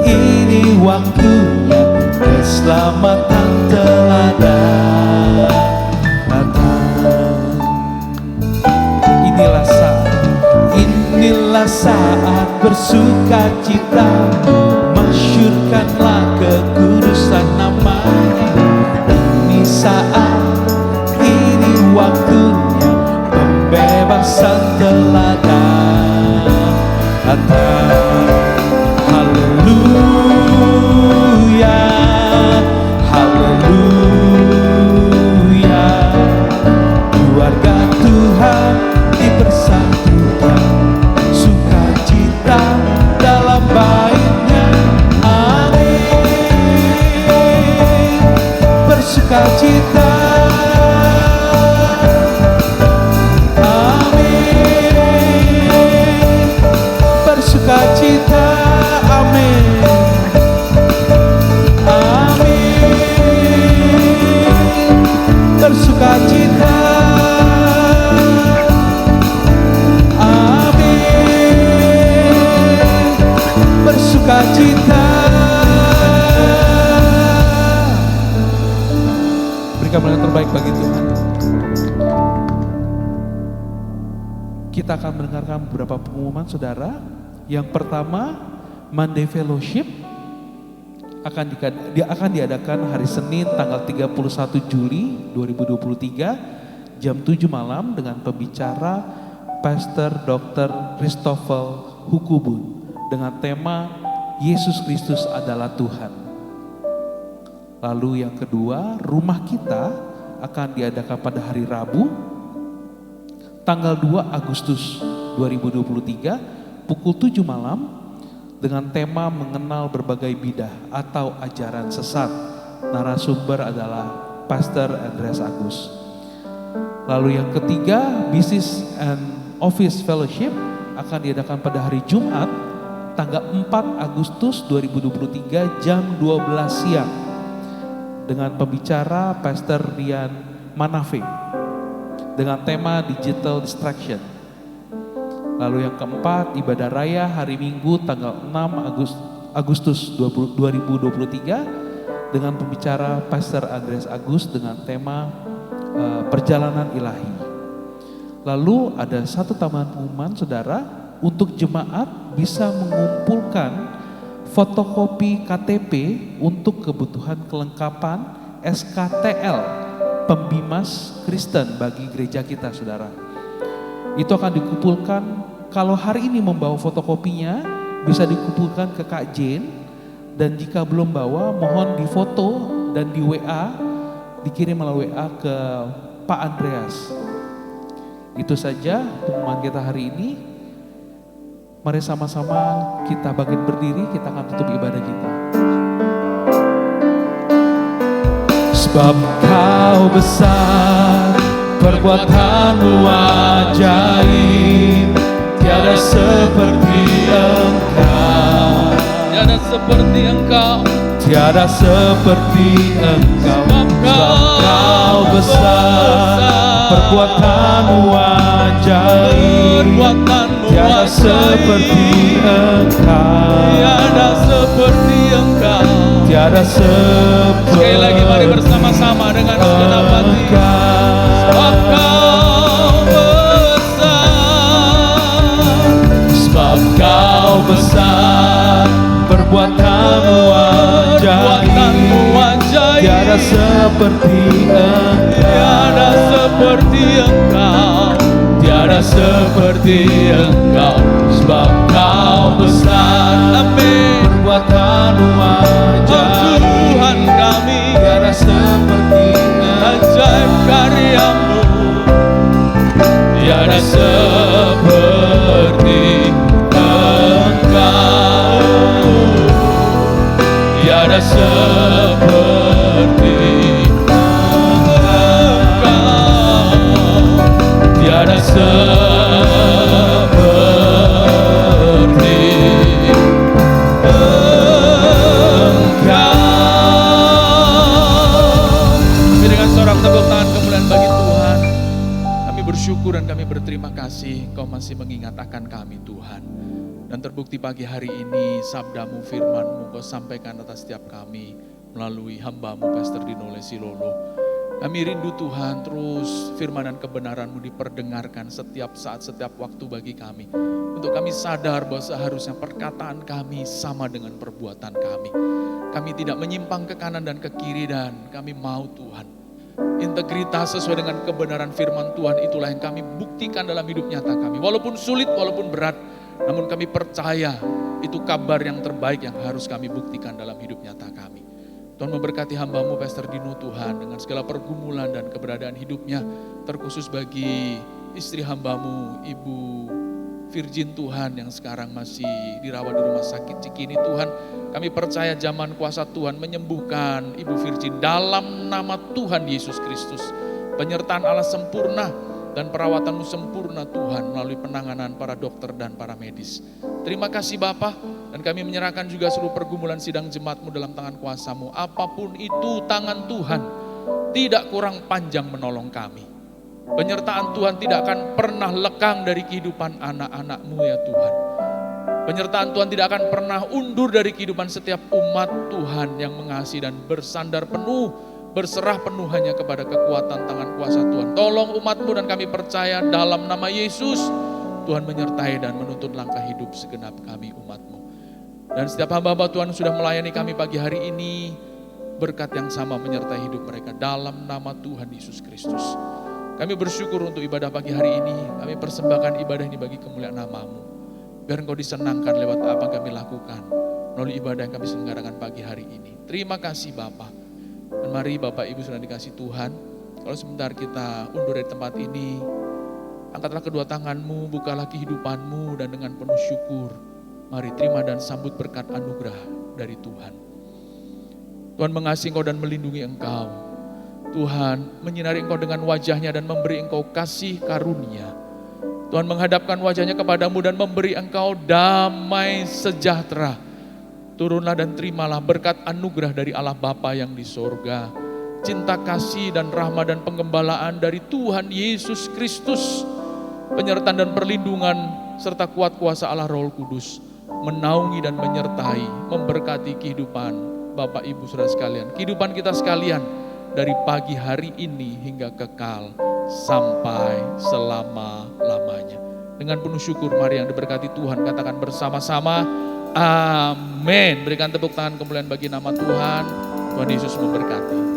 Speaker 2: ini waktunya, keselamatan telah datang. Inilah saat bersuka cita, masyurkanlah kekudusan namanya. Ini saat, ini waktunya, pembebasan telah datang. Haleluya, haleluya. Keluarga Tuhan dipersatukan, sukacita dalam bait-Nya. Amin. Bersukacita. Amin. Bersukacita. Amin. Amin. Bersukacita. Amin. Bersukacita. Berikan yang terbaik bagi Tuhan. Kita akan mendengarkan beberapa pengumuman saudara. Yang pertama, Monday Fellowship akan diadakan hari Senin tanggal 31 Juli 2023 jam 7 malam dengan pembicara Pastor Dr. Christopher Hukubun dengan tema Yesus Kristus adalah Tuhan. Lalu yang kedua, rumah kita akan diadakan pada hari Rabu tanggal 2 Agustus 2023 pukul 7 malam dengan tema mengenal berbagai bidah atau ajaran sesat. Narasumber adalah Pastor Andreas Agus. Lalu yang ketiga, Business and Office Fellowship akan diadakan pada hari Jumat tanggal 4 Agustus 2023 jam 12 siang dengan pembicara Pastor Rian Manafe dengan tema Digital Distraction. Lalu yang keempat, ibadah raya hari Minggu tanggal 6 Agustus 2023 dengan pembicara Pastor Andreas Agus dengan tema perjalanan ilahi. Lalu ada satu tambahan pengumuman saudara, untuk jemaat bisa mengumpulkan fotokopi KTP untuk kebutuhan kelengkapan SKTL Pembimas Kristen bagi gereja kita saudara. Itu akan dikumpulkan, kalau hari ini membawa fotokopinya bisa dikumpulkan ke Kak Jane, dan jika belum bawa mohon difoto dan di WA, dikirim melalui WA ke Pak Andreas. Itu saja pengumuman kita hari ini. Mari sama-sama kita bangkit berdiri, kita akan tutup ibadah kita. Sebab Kau besar, perbuatanmu ajaib, tiada seperti Engkau.
Speaker 4: Tiada seperti Engkau.
Speaker 2: Tiada seperti Engkau.
Speaker 4: Sebab Kau
Speaker 2: besar, perbuatanmu ajaib, tiada seperti Engkau.
Speaker 4: Tiada seperti Engkau.
Speaker 2: Tiada seperti.
Speaker 4: Sekali lagi mari bersama-sama dengan segenap hati. Sebab Kau besar,
Speaker 2: sebab Kau besar, perbuatanmu ajaib, tiada seperti Engkau.
Speaker 4: tiada seperti Engkau.
Speaker 2: Tiada seperti Engkau. Sebab Kau besar,
Speaker 4: Amin.
Speaker 2: perbuatanmu ajaib,
Speaker 4: Tuhan kami,
Speaker 2: tiada seperti
Speaker 4: ajaib karya-Mu, tiada seperti Engkau, tiada seperti Engkau, tiada seperti Engkau. Dengan seorang tepuk tangan kemuliaan bagi Tuhan. Kami bersyukur dan kami berterima kasih Kau masih mengingat akan kami Tuhan. Dan terbukti pagi hari ini sabda-Mu, firman-Mu Kau sampaikan atas setiap kami melalui hamba-Mu Pastor Dino Lesilolo. Kami rindu Tuhan terus firman dan kebenaran-Mu diperdengarkan setiap saat, setiap waktu bagi kami. Untuk kami sadar bahwa seharusnya perkataan kami sama dengan perbuatan kami. Kami tidak menyimpang ke kanan dan ke kiri, dan kami mau Tuhan, integritas sesuai dengan kebenaran firman Tuhan itulah yang kami buktikan dalam hidup nyata kami. Walaupun sulit, walaupun berat, namun kami percaya itu kabar yang terbaik yang harus kami buktikan dalam hidup nyata kami. Tuhan memberkati hamba-Mu Pastor Dino Tuhan dengan segala pergumulan dan keberadaan hidupnya, terkhusus bagi istri hamba-Mu Ibu Virgin Tuhan yang sekarang masih dirawat di rumah sakit Cikini. Tuhan, kami percaya zaman kuasa Tuhan menyembuhkan Ibu Virgin dalam nama Tuhan Yesus Kristus. Penyertaan Allah sempurna dan perawatan-Mu sempurna Tuhan melalui penanganan para dokter dan para medis. Terima kasih Bapa, dan kami menyerahkan juga seluruh pergumulan sidang jemaat-Mu dalam tangan kuasa-Mu. Apapun itu, tangan Tuhan tidak kurang panjang menolong kami. Penyertaan Tuhan tidak akan pernah lekang dari kehidupan anak-anak-Mu ya Tuhan. Penyertaan Tuhan tidak akan pernah undur dari kehidupan setiap umat Tuhan yang mengasihi dan bersandar penuh, berserah penuh hanya kepada kekuatan tangan kuasa Tuhan. Tolong umat-Mu, dan kami percaya dalam nama Yesus, Tuhan menyertai dan menuntun langkah hidup segenap kami umat-Mu. Dan setiap hamba-hamba Tuhan sudah melayani kami pagi hari ini, berkat yang sama menyertai hidup mereka dalam nama Tuhan Yesus Kristus. Kami bersyukur untuk ibadah pagi hari ini. Kami persembahkan ibadah ini bagi kemuliaan nama-Mu. Biar Engkau disenangkan lewat apa yang kami lakukan melalui ibadah yang kami selenggarakan pagi hari ini. Terima kasih Bapa. Dan mari Bapak Ibu sudah dikasih Tuhan, kalau sebentar kita undur dari tempat ini, angkatlah kedua tangan-Mu, bukalah kehidupan-Mu, dan dengan penuh syukur, mari terima dan sambut berkat anugerah dari Tuhan. Tuhan mengasihi Engkau dan melindungi Engkau. Tuhan menyinari Engkau dengan wajah-Nya dan memberi Engkau kasih karunia. Tuhan menghadapkan wajah-Nya kepadamu dan memberi Engkau damai sejahtera. Turunlah dan terimalah berkat anugerah dari Allah Bapa yang di sorga. Cinta kasih dan rahmat dan penggembalaan dari Tuhan Yesus Kristus. Penyertaan dan perlindungan serta kuat kuasa Allah Roh Kudus menaungi dan menyertai, memberkati kehidupan Bapak Ibu Saudara sekalian. Kehidupan kita sekalian dari pagi hari ini hingga kekal sampai selama-lamanya. Dengan penuh syukur mari yang diberkati Tuhan katakan bersama-sama amin. Berikan tepuk tangan kemuliaan bagi nama Tuhan. Tuhan Yesus memberkati.